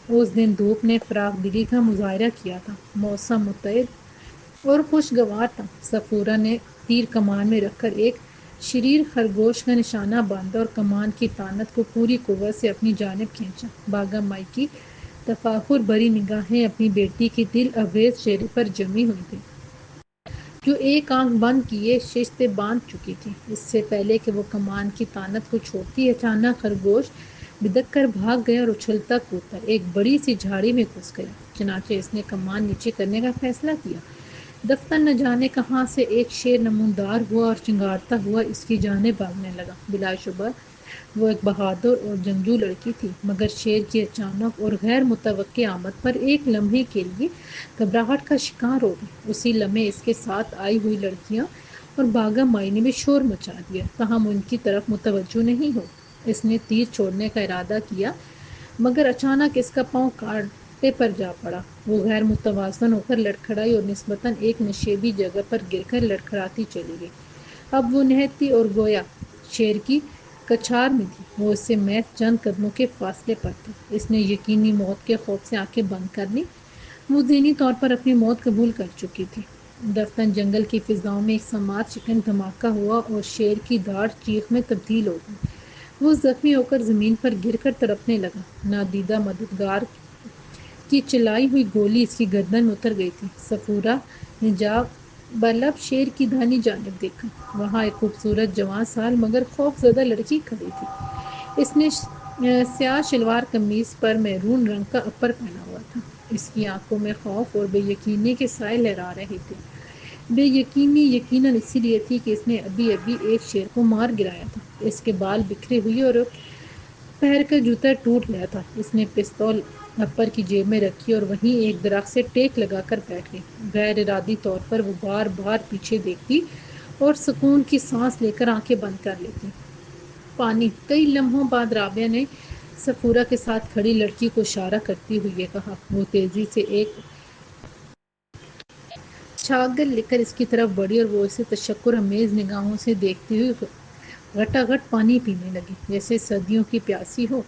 اس دن دھوپ نے فراخ دلی کا مظاہرہ کیا تھا، موسم معتدل اور خوشگوار تھا۔ صفورہ نے تیر کمان میں رکھ کر ایک شریر خرگوش کا نشانہ باندھا اور کمان کی تانت کو پوری قوت سے اپنی جانب کھینچا۔ باگا مائی کی تفاخر بھری نگاہیں اپنی بیٹی کے دل آویز چہرے پر جمی ہوئی تھیں، جو ایک آنکھ بند کیے ششتے باندھ چکی تھی۔ اس سے پہلے کہ وہ کمان کی تانت کو چھوڑتی، اچانک خرگوش بدک کر بھاگ گیا اور اچھلتا کودتا ایک بڑی سی جھاڑی میں گھس گیا۔ چنانچہ اس نے کمان نیچے کرنے کا فیصلہ کیا۔ دفتر نہ جانے کہاں سے ایک شیر نمودار ہوا اور چنگارتا ہوا اس کی جانب بھاگنے لگا۔ بلا شبہ وہ ایک بہادر اور جنگجو لڑکی تھی، مگر شیر کی اچانک اور غیر متوقع آمد پر ایک لمحے کے لیے گھبراہٹ کا شکار ہو گئی۔ اسی لمحے اس کے ساتھ آئی ہوئی لڑکیاں اور باغا مائی نے شور مچا دیا، تاہم ان کی طرف متوجہ نہیں ہو۔ اس نے تیر چھوڑنے کا ارادہ کیا، مگر اچانک اس کا پاؤں کانٹے پر جا پڑا۔ وہ غیر متوازن ہو کر لڑکھڑائی اور نسبتاً ایک نشیبی جگہ پر گر کر لڑکھڑاتی چلی گئی۔ اب وہ نہایت تھی اور گویا شیر کی کچھار میں تھی۔ وہ اس سے محض چند قدموں کے فاصلے پر تھی۔ اس نے یقینی موت کے خوف سے آنکھیں بند کر لیں۔ وہ ذہنی طور پر اپنی موت قبول کر چکی تھی۔ دفتن جنگل کی فضاؤں میں ایک سماعت شکن دھماکہ ہوا اور شیر کی دھاڑ چیخ میں تبدیل ہو گئی۔ وہ زخمی ہو کر زمین پر گر کر تڑپنے لگا۔ نادیدہ مددگار کی چلائی ہوئی گولی اس کی گردن میں اتر گئی تھی۔ صفورہ نے جا بلب شیر کی داہنی جانب دیکھا۔ وہاں ایک خوبصورت جوان سال مگر خوف زدہ لڑکی کھڑی تھی۔ اس نے سیاہ شلوار قمیض پر میرون رنگ کا اپر پہنا ہوا تھا۔ اس کی آنکھوں میں خوف اور بے یقینی کے سائے لہرا رہے تھے۔ بے یقینی یقیناً اسی لیے تھی کہ اس نے ابھی ابھی ایک شیر کو مار گرایا تھا۔ اس کے بال بکھرے ہوئے اور پیر کا جوتا ٹوٹ گیا تھا۔ اس نے پستول اپر کی جیب میں رکھی اور وہیں ایک درخت سے ٹیک لگا کر بیٹھ گئی۔ غیر ارادی طور پر وہ بار بار پیچھے دیکھتی اور سکون کی سانس لے کر آنکھیں بند کر لیتی۔ پانی۔ کئی لمحوں بعد رابعہ نے صفورہ کے ساتھ کھڑی لڑکی کو اشارہ کرتے ہوئے کہا۔ وہ تیزی سے ایک چھاگل لے کر اس کی طرف بڑھی اور وہ اسے تشکر آمیز نگاہوں سے دیکھتی ہوئی گھٹا گھٹ پانی پینے لگی، جیسے صدیوں کی پیاسی ہو۔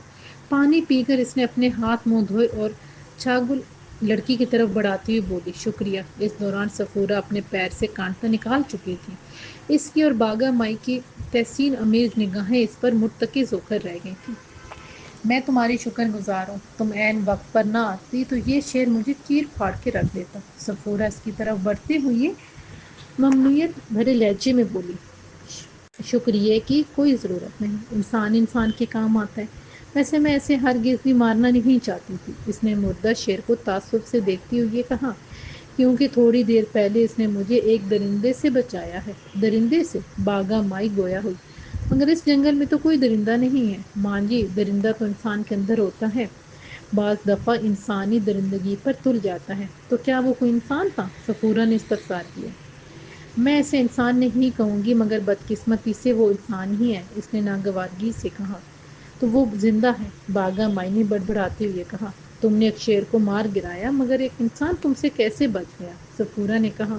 پانی پی کر اس نے اپنے ہاتھ منہ دھوئے اور چھاگل لڑکی کی طرف بڑھاتی ہوئی بولی، شکریہ۔ اس دوران صفورہ اپنے پیر سے کانٹا نکال چکی تھی۔ اس کی اور باغا مائی کی تحسین آمیز نگاہیں اس پر مرتکز ہو کر رہ گئی تھیں۔ میں تمہاری شکر گزار ہوں۔ تم عین وقت پر نہ آتی تو یہ شیر مجھے چیر پھاڑ کے رکھ دیتا۔ صفورہ اس کی طرف بڑھتے ہوئے ممنونیت بھرے لہجے میں بولی، شکریہ کی کوئی ضرورت نہیں، انسان انسان کے کام آتا ہے۔ ویسے میں اسے ہرگز بھی مارنا نہیں چاہتی تھی۔ اس نے مردہ شیر کو تعصب سے دیکھتے ہوئے کہا، کیونکہ تھوڑی دیر پہلے اس نے مجھے ایک درندے سے بچایا ہے۔ درندے سے؟ باغا مائی گویا ہوئی، مگر اس جنگل میں تو کوئی درندہ نہیں ہے۔ ماں جی، درندہ تو انسان کے اندر ہوتا ہے، بعض دفعہ انسانی درندگی پر تل جاتا ہے۔ تو کیا وہ کوئی انسان تھا؟ صفورہ نے استفسار کیا۔ میں اسے انسان نہیں کہوں گی، مگر بدقسمتی سے وہ انسان ہی ہے، اس نے ناگوارگی سے کہا۔ تو وہ زندہ ہے؟ باغا مائی نے بڑبڑاتے ہوئے کہا۔ تم نے ایک شیر کو مار گرایا، مگر ایک انسان تم سے کیسے بچ گیا؟ صفورہ نے کہا،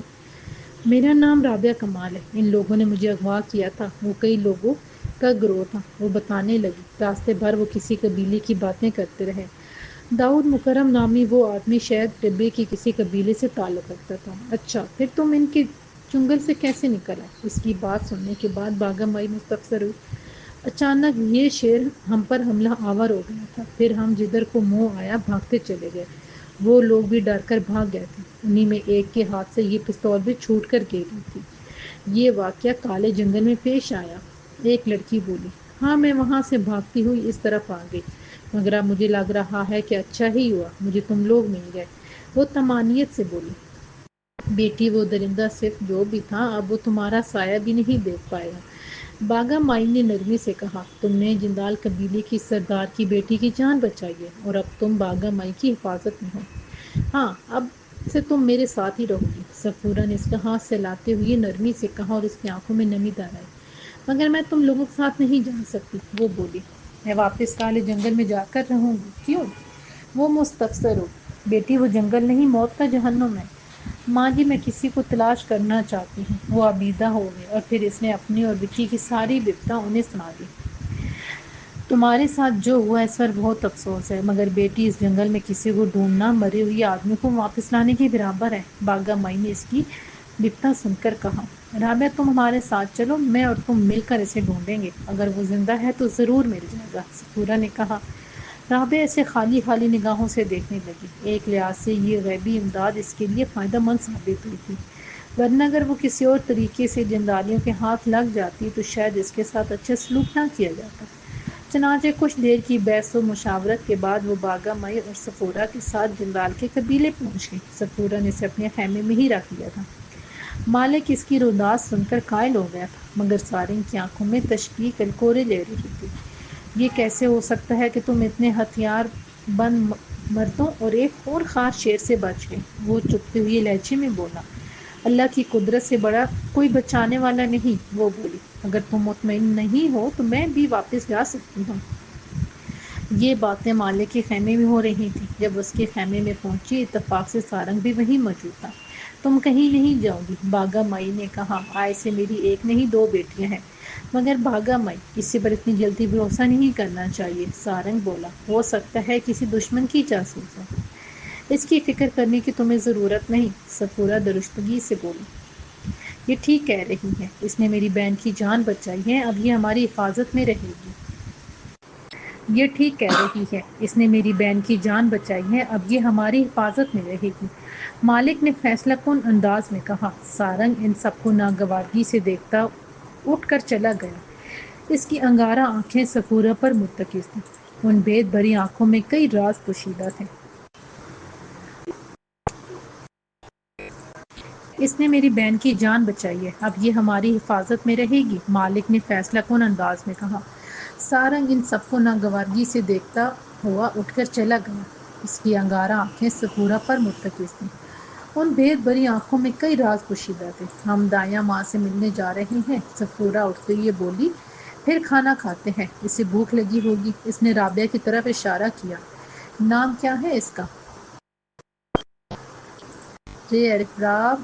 میرا نام رابعہ کمال ہے۔ ان لوگوں نے مجھے اغوا کیا تھا۔ وہ کئی لوگوں کا گروہ تھا، وہ بتانے لگی۔ راستے بھر وہ کسی قبیلے کی باتیں کرتے رہے۔ داؤد مکرم نامی وہ آدمی شاید ٹبے کی کسی قبیلے سے تعلق رکھتا تھا۔ اچھا، پھر تم ان کے چنگل سے کیسے نکل آئے؟ اس کی بات سننے کے بعد باغا مائی مستفسر ہوئی۔ اچانک یہ شیر ہم پر حملہ آور ہو گیا تھا، پھر ہم جدھر کو منہ آیا بھاگتے چلے گئے۔ وہ لوگ بھی ڈر کر بھاگ گئے تھے۔ انہی میں ایک کے ہاتھ سے یہ پستول بھی چھوٹ کر گر گئی تھی۔ یہ واقعہ کالے جنگل میں پیش آیا۔ ایک لڑکی بولی، ہاں میں وہاں سے بھاگتی ہوئی اس طرف آ گئی، مگر اب مجھے لگ رہا ہے کہ اچھا ہی ہوا مجھے تم لوگ مل گئے۔ وہ طمانینت سے بولی، بیٹی وہ درندہ صرف جو بھی تھا اب وہ تمہارا سایہ بھی نہیں دیکھ پائے گا۔ باغا مائی نے نرمی سے کہا، تم نے جندال قبیلے کی سردار کی بیٹی کی جان بچائی ہے اور اب تم باغا مائی کی حفاظت میں ہو۔ ہاں، اب سے تم میرے ساتھ ہی رہو گی۔ صفورہ نے اس کا ہاتھ سہلاتے ہوئے نرمی سے کہا اور اس کی آنکھوں میں نمی در آئی۔ مگر میں تم لوگوں کے ساتھ نہیں جا سکتی، وہ بولی۔ میں واپس کالے جنگل میں جا کر رہوں گی۔ کیوں؟ وہ مستفسر ہو۔ بیٹی وہ جنگل نہیں، موت کا جہنم ہے۔ ماں جی، میں کسی کو تلاش کرنا چاہتی ہوں۔ وہ عبیدہ ہو گئے اور پھر اس نے اپنی اور وکی کی ساری بپتا انہیں سنا دی۔ تمہارے ساتھ جو ہوا اس پر بہت افسوس ہے، مگر بیٹی اس جنگل میں کسی کو ڈھونڈنا مرے ہوئے آدمی کو واپس لانے کے برابر ہے۔ باغا مائی نے اس کی بپتا سن کر کہا، رابعہ تم ہمارے ساتھ چلو، میں اور تم مل کر اسے ڈھونڈیں گے۔ اگر وہ زندہ ہے تو ضرور مل جائے گا۔ صفورہ نے کہا۔ رابعہ اسے خالی خالی نگاہوں سے دیکھنے لگی۔ ایک لحاظ سے یہ غیبی امداد اس کے لیے فائدہ مند ثابت ہوئی تھی، ورنہ اگر وہ کسی اور طریقے سے جندالیوں کے ہاتھ لگ جاتی تو شاید اس کے ساتھ اچھا سلوک نہ کیا جاتا۔ چنانچہ کچھ دیر کی بحث و مشاورت کے بعد وہ باغا مائی اور صفورہ کے ساتھ جندال کے قبیلے پہنچ گئی۔ صفورہ نے اسے اپنے خیمے میں ہی رکھ لیا تھا۔ مالک اس کی روداد سن کر قائل ہو گیا تھا، مگر سارنگ کی آنکھوں میں تشویق الکورے لے رہی تھی۔ یہ کیسے ہو سکتا ہے کہ تم اتنے ہتھیار بند مردوں اور ایک خونخوار شیر سے بچ گئے؟ وہ چپتے ہوئے لہجے میں بولا۔ اللہ کی قدرت سے بڑا کوئی بچانے والا نہیں، وہ بولی۔ اگر تم مطمئن نہیں ہو تو میں بھی واپس جا سکتی ہوں۔ یہ باتیں مالک کے خیمے میں ہو رہی تھیں۔ جب اس کے خیمے میں پہنچی، اتفاق سے سارنگ بھی وہیں موجود تھا۔ تم کہیں نہیں جاؤ گی، بھاگا مائی نے کہا۔ آئے سے میری ایک نہیں دو بیٹیاں ہیں۔ مگر بھاگا مائی، کسی پر اتنی جلدی بھروسہ نہیں کرنا چاہیے، سارنگ بولا۔ ہو سکتا ہے کسی دشمن کی جاسوس ہو۔ اس کی فکر کرنے کی تمہیں ضرورت نہیں، صفورہ درستگی سے بولی۔ یہ ٹھیک کہہ رہی ہے، اس نے میری بہن کی جان بچائی ہے، اب یہ ہماری حفاظت میں رہے گی۔ یہ ٹھیک کہہ رہی ہے، اس نے میری بہن کی جان بچائی ہے، اب یہ ہماری حفاظت میں رہے گی، مالک نے فیصلہ کن انداز میں کہا۔ سارنگ ان سب کو ناگوارگی سے دیکھتا اٹھ کر چلا گیا۔ اس کی انگارہ آنکھیں صفورہ پر مرتکز تھیں۔ ان بید بھری آنکھوں میں کئی راز پوشیدہ تھے۔ اس نے میری بہن کی جان بچائی ہے، اب یہ ہماری حفاظت میں رہے گی، مالک نے فیصلہ کن انداز میں کہا۔ سارنگ ان سب کو ناگوارگی سے دیکھتا ہوا اٹھ کر چلا گیا۔ اس کی انگارہ آنکھیں صفورہ پر مرتکز تھیں۔ ان بید بھری آنکھوں میں کئی راز پوشیدہ تھے۔ ہم دایاں ماں سے ملنے جا رہے ہیں، صفورہ اٹھتے ہوئے بولی۔ پھر کھانا کھاتے ہیں، اسے بھوک لگی ہوگی، اس نے رابعہ کی طرف اشارہ کیا۔ نام کیا ہے اس کا؟ راب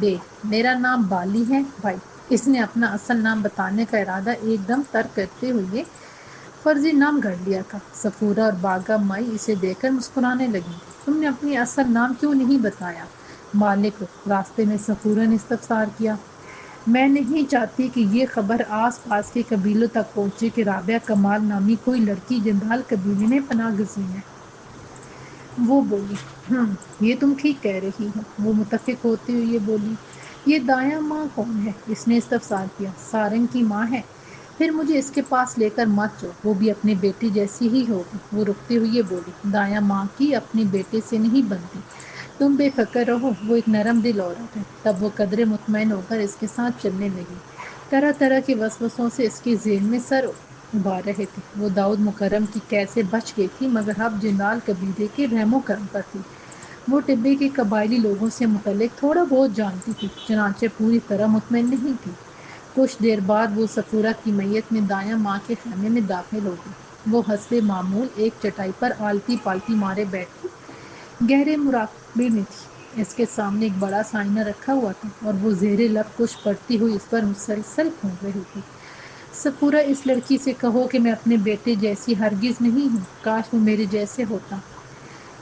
بے، میرا نام بالی ہے بھائی۔ اس نے اپنا اصل نام بتانے کا ارادہ ایک دم ترک کرتے ہوئے فرضی نام گھڑ لیا تھا۔ صفورہ اور بھاگا مائی اسے دیکھ کر مسکرانے لگی۔ تم نے اپنی اصل نام کیوں نہیں بتایا؟ مالک راستے میں صفورہ نے استفسار کیا۔ میں نہیں چاہتی کہ یہ خبر آس پاس کے قبیلوں تک پہنچے کہ رابعہ کمال نامی کوئی لڑکی جندال قبیلے میں پناہ گزین ہے، وہ بولی۔ یہ تم ٹھیک کہہ رہی ہو، وہ متفق ہوتے ہوئے بولی۔ یہ دایاں ماں کون ہے؟ اس نے استفسار کیا۔ سارنگ کی ماں ہے۔ پھر مجھے اس کے پاس لے کر مت جاؤ، وہ بھی اپنے بیٹے جیسی ہی ہوگی، وہ رکتے ہوئے بولی۔ دایاں ماں کی اپنے بیٹے سے نہیں بنتی، تم بے فکر رہو، وہ ایک نرم دل عورت ہے۔ تب وہ قدرے مطمئن ہو کر اس کے ساتھ چلنے لگی۔ طرح طرح کے وسوسوں سے اس کے ذہن میں سر ابھار رہے تھے۔ وہ داؤد مکرم کی قید سے بچ گئی تھی، مگر اب جندال قبیلے کے رحم و کرم پر تھی۔ وہ ٹبے کے قبائلی لوگوں سے متعلق تھوڑا بہت جانتی تھی، چنانچہ پوری طرح مطمئن نہیں تھی۔ کچھ دیر بعد وہ صفورہ کی میت میں دایاں ماں کے خیمے میں داخل ہو گئی۔ وہ حسب معمول ایک چٹائی پر آلتی پالتی مارے بیٹھی گہرے مراقبے میں تھی۔ اس کے سامنے ایک بڑا سا آئینہ رکھا ہوا تھا اور وہ زیر لب کچھ پڑھتی ہوئی اس پر مسلسل پھونک رہی تھی۔ صفورہ، اس لڑکی سے کہو کہ میں اپنے بیٹے جیسی ہرگز نہیں ہوں، کاش وہ میرے جیسے ہوتا۔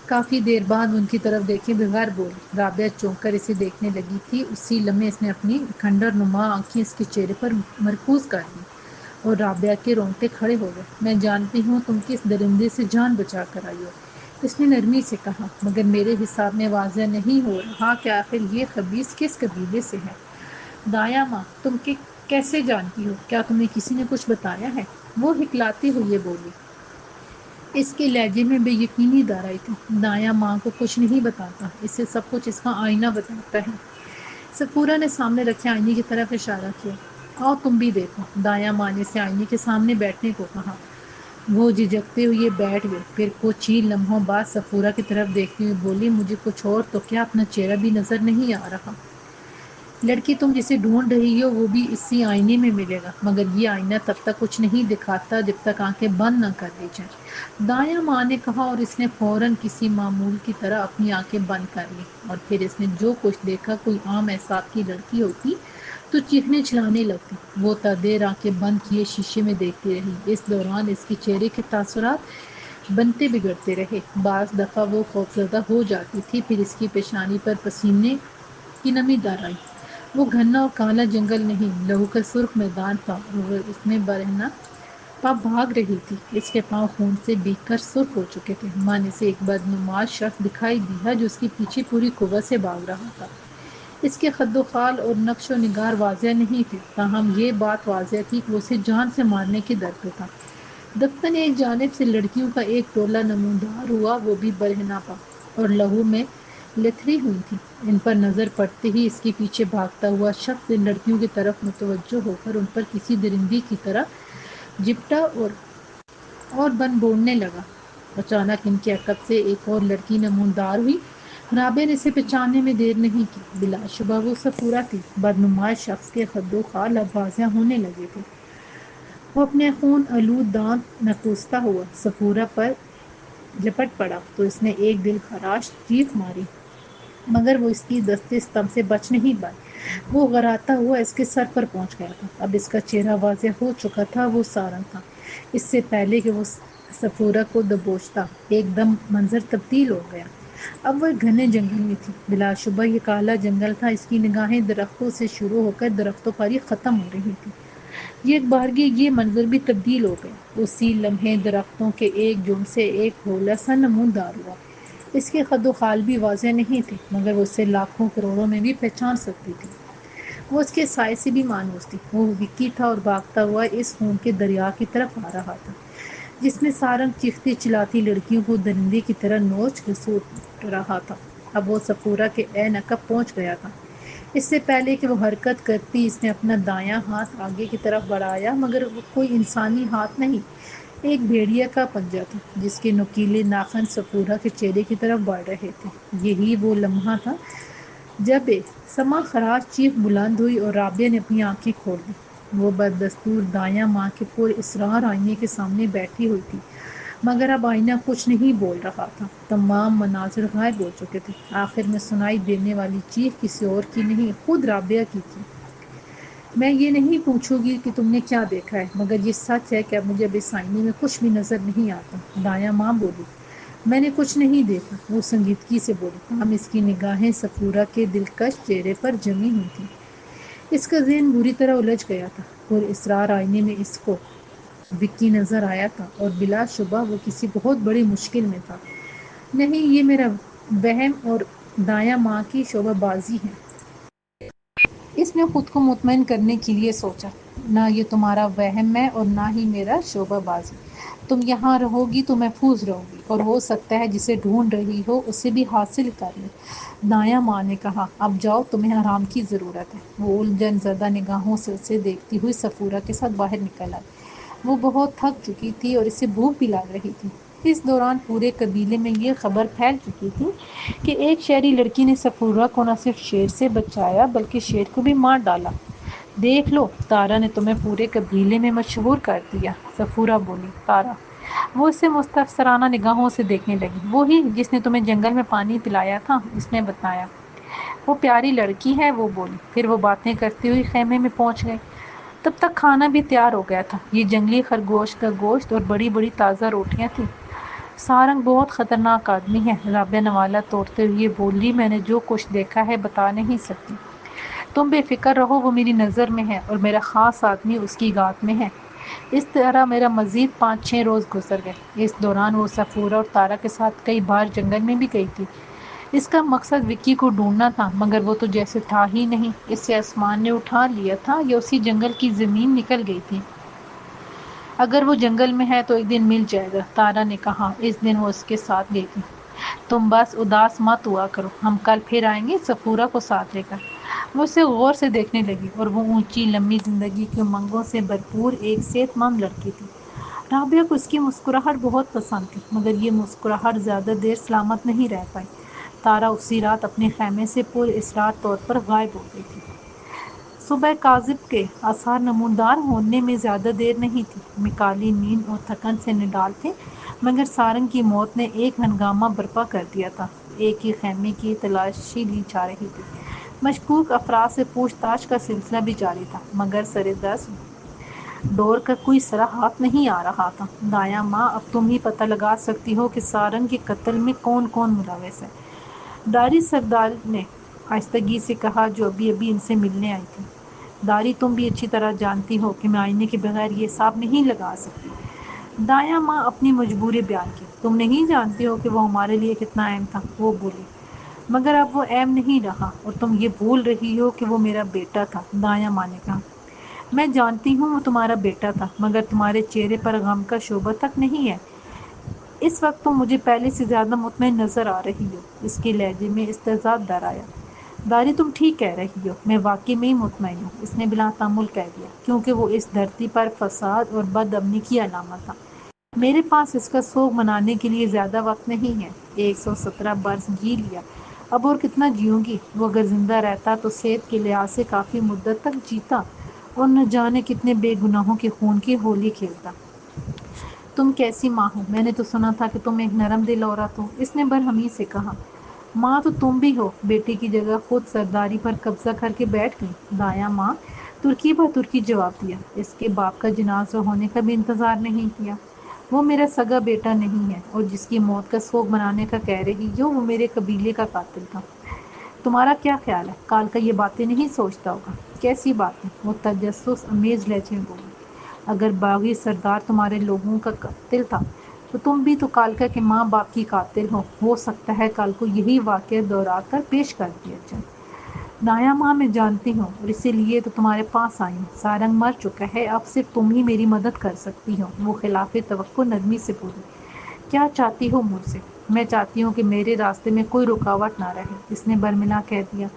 کافی دیر بعد ان کی طرف دیکھے بغیر بولی۔ رابعہ چونک کر اسے دیکھنے لگی تھی۔ اسی لمحے اس نے اپنی کھنڈر نما آنکھیں اس کے چہرے پر مرکوز کر دیں اور رابعہ کے رونگٹے کھڑے ہو گئے۔ میں جانتی ہوں تم کس درندے سے جان بچا کر آئی ہو، اس نے نرمی سے کہا، مگر میرے حساب میں واضح نہیں ہو رہا کہ آخر یہ خبیث کس قبیلے سے ہے۔ دایاں ماں، تم کیسے جانتی ہو؟ کیا تمہیں کسی نے کچھ بتایا ہے؟ وہ ہکلاتے ہوئے بولی۔ اس کے لہجے میں بے یقینی دار آئی تھی۔ دایاں ماں کو کچھ نہیں بتاتا، اسے سب کچھ اس کا آئینہ بتاتا ہے۔ صفورہ نے سامنے رکھے آئینے کی طرف اشارہ کیا۔ آؤ تم بھی دیکھو، دایاں ماں نے اسے آئینے کے سامنے بیٹھنے کو کہا۔ وہ جھجکتے ہوئے بیٹھ گئے۔ پھر کچھ ہی لمحوں بعد صفورہ کی طرف دیکھتے ہوئے بولی، مجھے کچھ اور تو کیا اپنا چہرہ بھی نظر نہیں آ رہا۔ لڑکی تم جسے ڈھونڈ رہی ہو وہ بھی اسی آئینے میں ملے گا، مگر یہ آئینہ تب تک کچھ نہیں دکھاتا جب تک آنکھیں بند نہ کر لی جائیں، دایاں ماں نے کہا، اور اس نے فوراً کسی معمول کی طرح اپنی آنکھیں بند کر لی، اور پھر اس نے جو کچھ دیکھا کوئی عام اعصاب کی لڑکی ہوتی تو چیخنے چلانے لگتی۔ وہ تا دیر آنکھیں بند کیے شیشے میں دیکھتی رہی۔ اس دوران اس کے چہرے کے تاثرات بنتے بگڑتے رہے۔ بعض دفعہ وہ خوفزدہ ہو جاتی تھی، پھر اس کی پیشانی پر پسینے کی نمی در آئی۔ وہ گھنا اور کالا جنگل نہیں، لہو کا سرخ میدان تھا اور اس میں برہنہ پا بھاگ رہی تھی۔ اس کے پاؤں خون سے بھیگ کر سرخ ہو چکے تھے۔ من اسے ایک بدنماش شخص دکھائی دیا جو اس کے پیچھے پوری قوت سے بھاگ رہا تھا۔ اس کے خد و خال اور نقش و نگار واضح نہیں تھے، تاہم یہ بات واضح تھی کہ وہ اسے جان سے مارنے کے در پہ تھا۔ دفتن ایک جانب سے لڑکیوں کا ایک ٹولہ نمودار ہوا، وہ بھی برہنہ پا اور لہو میں لتھڑی ہوئی تھی۔ ان پر نظر پڑتے ہی اس کے پیچھے بھاگتا ہوا شخص ان لڑکیوں کی طرف متوجہ ہو کر ان پر کسی درندے کی طرح جپٹا اور بن بوڑنے لگا۔ اچانک ان کے عقب سے ایک اور لڑکی نمودار ہوئی۔ رابعہ نے اسے پہچاننے میں دیر نہیں کی۔ بلا شبہ وہ صفورہ تھی۔ بدنماش شخص کے خد و خال اب واضح ہونے لگے تھے۔ وہ اپنے خون آلود دانت نکوستا ہوا صفورہ پر جھپٹ پڑا تو اس نے ایک دل خراش چیخ ماری، مگر وہ اس کی دست ستم سے بچ نہیں پائی۔ وہ غراتا ہوا اس کے سر پر پہنچ گیا تھا۔ اب اس کا چہرہ واضح ہو چکا تھا، وہ سارنگ تھا۔ اس سے پہلے کہ وہ صفورہ کو دبوچتا، ایک دم منظر تبدیل ہو گیا۔ اب وہ ایک گھنے جنگل میں تھی۔ بلا شبہ یہ کالا جنگل تھا۔ اس کی نگاہیں درختوں سے شروع ہو کر درختوں پر ہی ختم ہو رہی تھی۔ ایک بارگی یہ منظر بھی تبدیل ہو گیا۔ اسی لمحے درختوں کے ایک جھنڈ سے ایک ہولا سا نمودار ہوا۔ اس کے خد و خال بھی واضح نہیں تھے، مگر وہ اسے لاکھوں کروڑوں میں بھی پہچان سکتی تھی۔ وہ اس کے سائے سے بھی مانوس تھی۔ وہ وکی تھا اور بھاگتا ہوا اس خون کے دریا کی طرف آ رہا تھا، جس میں سارنگ چیختی چلاتی لڑکیوں کو درندے کی طرح نوچ گھسوٹ رہا تھا۔ اب وہ صفورہ کے عین عقب پہنچ گیا تھا۔ اس سے پہلے کہ وہ حرکت کرتی، اس نے اپنا دایاں ہاتھ آگے کی طرف بڑھایا، مگر وہ کوئی انسانی ہاتھ نہیں، ایک بھیڑیا کا پنجہ تھا، جس کے نوکیلے ناخن صفورہ کے چہرے کی طرف بڑھ رہے تھے۔ یہی وہ لمحہ تھا جب ایک سما خراش چیخ بلند ہوئی اور رابعہ نے اپنی آنکھیں کھول دیں۔ وہ بددستور دایاں ماں کے پر اسرار آئینے کے سامنے بیٹھی ہوئی تھی، مگر اب آئینہ کچھ نہیں بول رہا تھا۔ تمام مناظر غائب ہو چکے تھے۔ آخر میں سنائی دینے والی چیخ کسی اور کی نہیں، خود رابعہ کی تھی۔ میں یہ نہیں پوچھوں گی کہ تم نے کیا دیکھا ہے، مگر یہ سچ ہے کہ اب مجھے اس آئینے میں کچھ بھی نظر نہیں آتا۔ دایاں ماں بولی، میں نے کچھ نہیں دیکھا، وہ سنجیدگی سے بولی۔ ہم اس کی نگاہیں صفورہ کے دلکش چہرے پر جمی ہوئی تھیں۔ اس کا ذہن بری طرح الجھ گیا تھا۔ پر اسرار آئینے میں اس کو وکی نظر آیا تھا، اور بلا شبہ وہ کسی بہت بڑی مشکل میں تھا۔ نہیں، یہ میرا وہم اور دایاں ماں کی شعبہ بازی ہے۔ اس نے خود کو مطمئن کرنے کے لیے سوچا، نہ یہ تمہارا وہم ہے اور نہ ہی میرا شعبہ بازی۔ تم یہاں رہو گی تو محفوظ رہو گی، اور ہو سکتا ہے جسے ڈھونڈ رہی ہو اسے بھی حاصل کر لے۔ دایاں ماں نے کہا، اب جاؤ، تمہیں آرام کی ضرورت ہے۔ وہ الجھن زدہ نگاہوں سے اسے دیکھتی ہوئی صفورہ کے ساتھ باہر نکل آئی۔ وہ بہت تھک چکی تھی اور اسے بھوک بھی لگ رہی تھی۔ اس دوران پورے قبیلے میں یہ خبر پھیل چکی تھی کہ ایک شہری لڑکی نے صفورہ کو نہ صرف شیر سے بچایا بلکہ شیر کو بھی مار ڈالا۔ دیکھ لو، تارا نے تمہیں پورے قبیلے میں مشہور کر دیا، صفورہ بولی۔ تارا؟ وہ اسے مستفسرانہ نگاہوں سے دیکھنے لگی۔ وہی جس نے تمہیں جنگل میں پانی پلایا تھا، اس نے بتایا۔ وہ پیاری لڑکی ہے، وہ بولی۔ پھر وہ باتیں کرتی ہوئی خیمے میں پہنچ گئی۔ تب تک کھانا بھی تیار ہو گیا تھا۔ یہ جنگلی خرگوش کا گوشت اور بڑی بڑی تازہ روٹیاں تھیں۔ سارنگ بہت خطرناک آدمی ہے، رابعہ نوالہ توڑتے ہوئے بولی۔ میں نے جو کچھ دیکھا ہے بتا نہیں سکتی۔ تم بے فکر رہو، وہ میری نظر میں ہے اور میرا خاص آدمی اس کی گات میں ہے۔ اس طرح میرا مزید 5-6 روز گزر گئے۔ اس دوران وہ صفورہ اور تارا کے ساتھ کئی بار جنگل میں بھی گئی تھی۔ اس کا مقصد وکی کو ڈھونڈنا تھا، مگر وہ تو جیسے تھا ہی نہیں۔ اسے آسمان نے اٹھا لیا تھا یا اسی جنگل کی زمین نکل گئی تھی۔ اگر وہ جنگل میں ہے تو ایک دن مل جائے گا، تارا نے کہا۔ اس دن وہ اس کے ساتھ گئی تھی۔ تم بس اداس مت ہوا کرو، ہم کل پھر آئیں گے، صفورہ کو ساتھ لے کر۔ وہ اسے غور سے دیکھنے لگی، اور وہ اونچی لمبی زندگی کی امنگوں سے بھرپور ایک صحت مند لڑکی تھی۔ رابعہ کو اس کی مسکراہٹ بہت پسند تھی، مگر یہ مسکراہٹ زیادہ دیر سلامت نہیں رہ پائی۔ تارا اسی رات اپنے خیمے سے پر اسرار طور پر غائب ہو گئی تھی۔ صبح کاذب کے آثار نمودار ہونے میں زیادہ دیر نہیں تھی۔ مکالی نیند اور تھکن سے نڈال تھے، مگر سارنگ کی موت نے ایک ہنگامہ برپا کر دیا تھا۔ ایک ہی خیمے کی تلاشی لی جا رہی تھی۔ مشکوک افراد سے پوچھ تاچھ کا سلسلہ بھی جاری تھا، مگر سر دست ڈور کا کوئی سرا ہاتھ نہیں آ رہا تھا۔ دایاں ماں، اب تم ہی پتہ لگا سکتی ہو کہ سارنگ کے قتل میں کون کون ملوث ہے، داری سردار نے آہستگی سے کہا، جو ابھی ابھی ان سے ملنے آئی تھی۔ داری، تم بھی اچھی طرح جانتی ہو کہ میں آئینے کے بغیر یہ حساب نہیں لگا سکتی۔ دایاں ماں اپنی مجبوری بیان کی۔ تم نہیں جانتی ہو کہ وہ ہمارے لیے کتنا اہم تھا، وہ بولی۔ مگر اب وہ اہم نہیں رہا، اور تم یہ بھول رہی ہو کہ وہ میرا بیٹا تھا، دایاں ماں نے کہا۔ میں جانتی ہوں وہ تمہارا بیٹا تھا، مگر تمہارے چہرے پر غم کا شعبہ تک نہیں ہے۔ اس وقت تم مجھے پہلے سے زیادہ مطمئن نظر آ رہی ہو۔ اس کے لہجے میں استحضاء در آیا۔ داری تم ٹھیک کہہ رہی ہو، میں واقعی میں ہی مطمئن ہوں، اس نے بلا تامل کہہ دیا، کیونکہ وہ اس دھرتی پر فساد اور بد امنی کی علامت تھا۔ میرے پاس اس کا سوگ منانے کے لیے زیادہ وقت نہیں ہے۔ 117 برس جی لیا، اب اور کتنا جیوں گی؟ وہ اگر زندہ رہتا تو صحت کے لحاظ سے کافی مدت تک جیتا اور نہ جانے کتنے بے گناہوں کے خون کی ہولی کھیلتا۔ تم کیسی ماں ہو؟ میں نے تو سنا تھا کہ تم ایک نرم دل عورت ہو، اس نے برہمی سے کہا۔ ماں تو تم بھی ہو، بیٹی کی جگہ خود سرداری پر قبضہ کر کے بیٹھ گئی۔ دایاں ماں ترکی بہ ترکی جواب دیا۔ اس کے باپ کا جنازہ ہونے کا بھی انتظار نہیں کیا۔ وہ میرا سگا بیٹا نہیں ہے، اور جس کی موت کا سوگ منانے کا کہہ رہی ہو وہ میرے قبیلے کا قاتل تھا۔ تمہارا کیا خیال ہے؟ کالکا یہ باتیں نہیں سوچتا ہوگا۔ کیسی باتیں؟ وہ تجسس امیز لہجے میں بولی۔ اگر باغی سردار تمہارے لوگوں کا قاتل تھا تو تم بھی تو کالکا کے ماں باپ کی قاتل ہو۔ ہو سکتا ہے کل کو یہی واقعہ دہرا کر پیش کر دیا جائے۔ دایاں ماں میں جانتی ہوں، اور اسی لیے تو تمہارے پاس آئی ہوں۔ سارنگ مر چکا ہے، اب صرف تم ہی میری مدد کر سکتی ہو۔ وہ خلاف توقع نرمی سے بولی۔ کیا چاہتی ہو مجھ سے؟ میں چاہتی ہوں کہ میرے راستے میں کوئی رکاوٹ نہ رہے، اس نے برملا کہہ دیا۔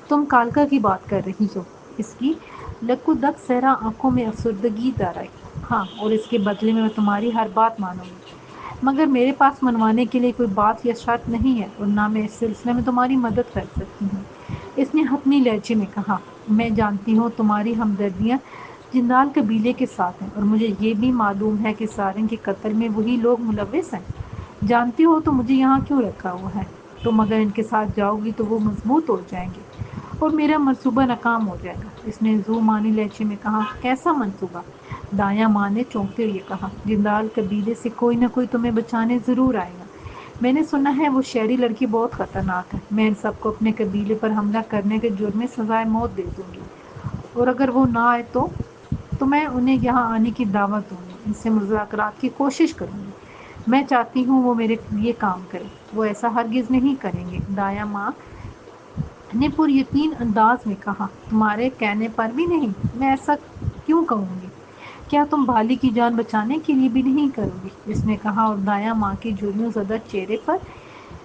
تم کالکا کی بات کر رہی ہو؟ اس کی لکودک صحرا آنکھوں میں افسردگی در آئی۔ ہاں، اور اس کے بدلے میں تمہاری ہر بات مانوں گی، مگر میرے پاس منوانے کے لیے کوئی بات یا شرط نہیں ہے، اور نہ میں اس سلسلے میں تمہاری مدد کر سکتی ہوں، اس نے حتمی لہجے میں کہا۔ میں جانتی ہوں تمہاری ہمدردیاں جندال قبیلے کے ساتھ ہیں، اور مجھے یہ بھی معلوم ہے کہ سارنگ کے قتل میں وہی لوگ ملوث ہیں۔ جانتی ہو تو مجھے یہاں کیوں رکھا ہوا ہے؟ تم اگر ان کے ساتھ جاؤ گی تو وہ مضبوط ہو جائیں گے اور میرا منصوبہ ناکام ہو جائے گا، اس نے ذو معنی لہجے میں کہا۔ کیسا منصوبہ؟ دایاں ماں نے چونکتے ہوئے کہا۔ جندال قبیلے سے کوئی نہ کوئی تمہیں بچانے ضرور آئے گا۔ میں نے سنا ہے وہ شہری لڑکی بہت خطرناک ہے۔ میں ان سب کو اپنے قبیلے پر حملہ کرنے کے جرم میں سزائے موت دے دوں گی، اور اگر وہ نہ آئے تو میں انہیں یہاں آنے کی دعوت دوں گی، ان سے مذاکرات کی کوشش کروں گی۔ میں چاہتی ہوں وہ میرے لیے کام کرے۔ وہ ایسا ہرگز نہیں کریں گے، دایاں ماں نے پر یقین انداز میں کہا۔ تمہارے کہنے پر بھی نہیں؟ میں ایسا کیوں کہوں گی؟ کیا تم بھالی کی جان بچانے کے لیے بھی نہیں کرو گی؟ اس نے کہا، اور دایاں ماں کے جرم زدہ چہرے پر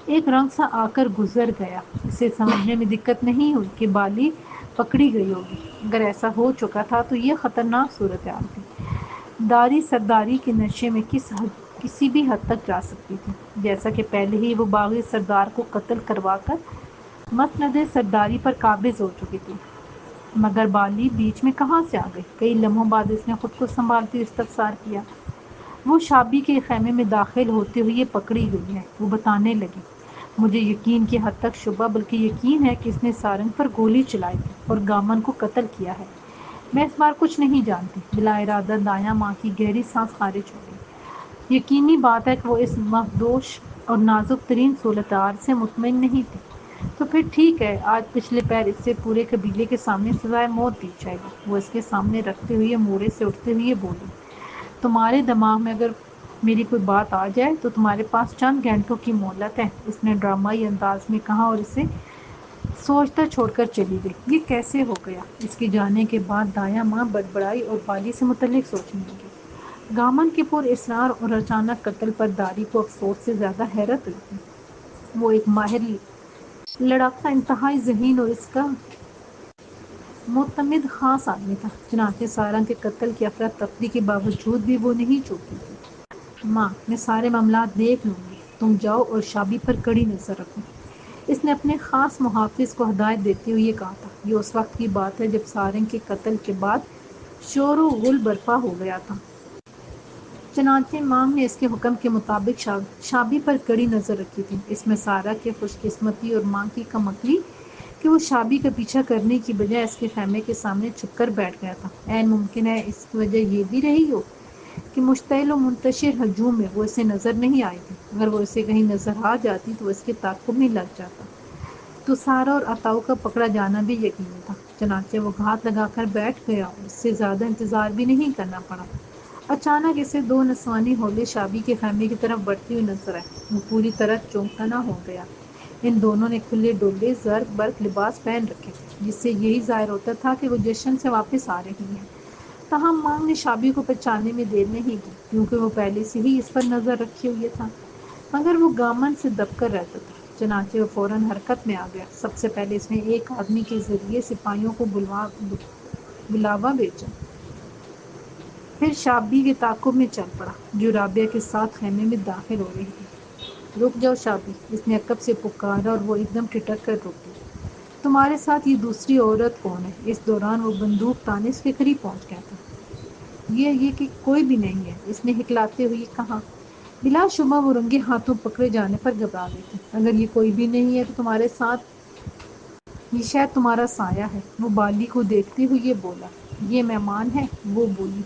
ایک رنگ سا آ کر گزر گیا۔ اسے سمجھنے میں دقت نہیں ہوئی کہ بالی پکڑی گئی ہوگی۔ اگر ایسا ہو چکا تھا تو یہ خطرناک صورتحال تھی۔ داری سرداری کے نشے میں کسی بھی حد تک جا سکتی تھی، جیسا کہ پہلے ہی وہ باغی سردار کو قتل کروا کر مسند سرداری پر قابض ہو چکی تھی۔ مگر بالی بیچ میں کہاں سے آ گئی؟ کئی لمحوں بعد اس نے خود کو سنبھالتے ہوئے استفسار کیا۔ وہ شابی کے خیمے میں داخل ہوتے ہوئے پکڑی گئی ہے، وہ بتانے لگی۔ مجھے یقین کی حد تک شبہ بلکہ یقین ہے کہ اس نے سارنگ پر گولی چلائی تھی اور گامن کو قتل کیا ہے۔ میں اس بار کچھ نہیں جانتی۔ بلا ارادہ دایاں ماں کی گہری سانس خارج ہو گئی۔ یقینی بات ہے کہ وہ اس مخدوش اور نازک ترین صورتحال سے مطمئن نہیں تھی۔ تو پھر ٹھیک ہے، آج پچھلے پیر اس سے پورے قبیلے کے سامنے سزائے موت دی جائے گی۔ وہ اس کے سامنے رکھتے ہوئے موڑے سے اٹھتے ہوئے بولی۔ تمہارے دماغ میں اگر میری کوئی بات آ جائے تو تمہارے پاس چند گھنٹوں کی مہلت ہے، اس نے ڈرامائی انداز میں کہا، اور اسے سوچتا چھوڑ کر چلی گئی۔ یہ کیسے ہو گیا؟ اس کے جانے کے بعد دایاں ماں بڑبڑائی اور بالی سے متعلق سوچنے لگی۔ گامن کے پر اصرار اور اچانک قتل پر داری کو افسوس سے زیادہ حیرت ہوئی تھی۔ وہ ایک ماہر لڑاکا، انتہائی ذہین اور اس کا معتمد خاص آدمی تھا، چنانچہ سارنگ کے قتل کی افراتفری کے باوجود بھی وہ نہیں چوکی تھی۔ ماں، میں سارے معاملات دیکھ لوں گی، تم جاؤ اور شابی پر کڑی نظر رکھو، اس نے اپنے خاص محافظ کو ہدایت دیتے ہوئے کہا تھا۔ یہ اس وقت کی بات ہے جب سارنگ کے قتل کے بعد شور و غل برپا ہو گیا تھا۔ چنانچہ مانگ نے اس کے حکم کے مطابق شابی پر کڑی نظر رکھی تھی۔ اس میں سارا کی خوش قسمتی اور ماں کی کم عقلی کہ وہ شابی کا پیچھا کرنے کی بجائے اس کے خیمے کے سامنے چھپ کر بیٹھ گیا تھا۔ عین ممکن ہے اس کی وجہ یہ بھی رہی ہو کہ مشتعل و منتشر ہجوم میں وہ اسے نظر نہیں آئی تھی۔ اگر وہ اسے کہیں نظر آ جاتی تو وہ اس کے تعاقب میں لگ جاتا تو سارا اور عطاؤ کا پکڑا جانا بھی یقینی تھا۔ چنانچہ وہ گھات لگا کر بیٹھ گیا اور اس سے زیادہ انتظار بھی نہیں کرنا پڑا۔ اچانک اسے دو نسوانی ہولے شابی کے خیمے کی طرف بڑھتی ہوئی نظر آئے۔ وہ پوری طرح چونکنا ہو گیا۔ ان دونوں نے کھلے ڈولے زرق برق لباس پہن رکھے تھے، جس سے یہی ظاہر ہوتا تھا کہ وہ جشن سے واپس آ رہی ہیں۔ تاہم مانگ نے شابی کو پہچاننے میں دیر نہیں کی، کیونکہ وہ پہلے سے ہی اس پر نظر رکھے ہوئے تھا۔ مگر وہ گامن سے دب کر رہتا تھا، چنانچہ وہ فوراً حرکت میں آ گیا۔ سب سے پہلے اس نے ایک آدمی کے ذریعے سپاہیوں کو بلاوا بھیجا، پھر شابی کے تعاقب میں چل پڑا جو رابعہ کے ساتھ خیمے میں داخل ہو رہی تھی۔ رک جاؤ شابی، اس نے عقب سے پکارا اور وہ ایک دم ٹھٹک کر رکی۔ تمہارے ساتھ یہ دوسری عورت کون ہے؟ اس دوران وہ بندوق تانے اس کے قریب پہنچ گیا تھا۔ یہ کہ کوئی بھی نہیں ہے، اس نے ہکلاتے ہوئے کہا۔ بلا شبہ وہ رنگے ہاتھوں پکڑے جانے پر گھبرا گئی تھی۔ اگر یہ کوئی بھی نہیں ہے تو تمہارے ساتھ یہ شاید تمہارا سایہ ہے، وہ بالی کو دیکھتے ہوئے بولا۔ یہ مہمان ہے، وہ بولی۔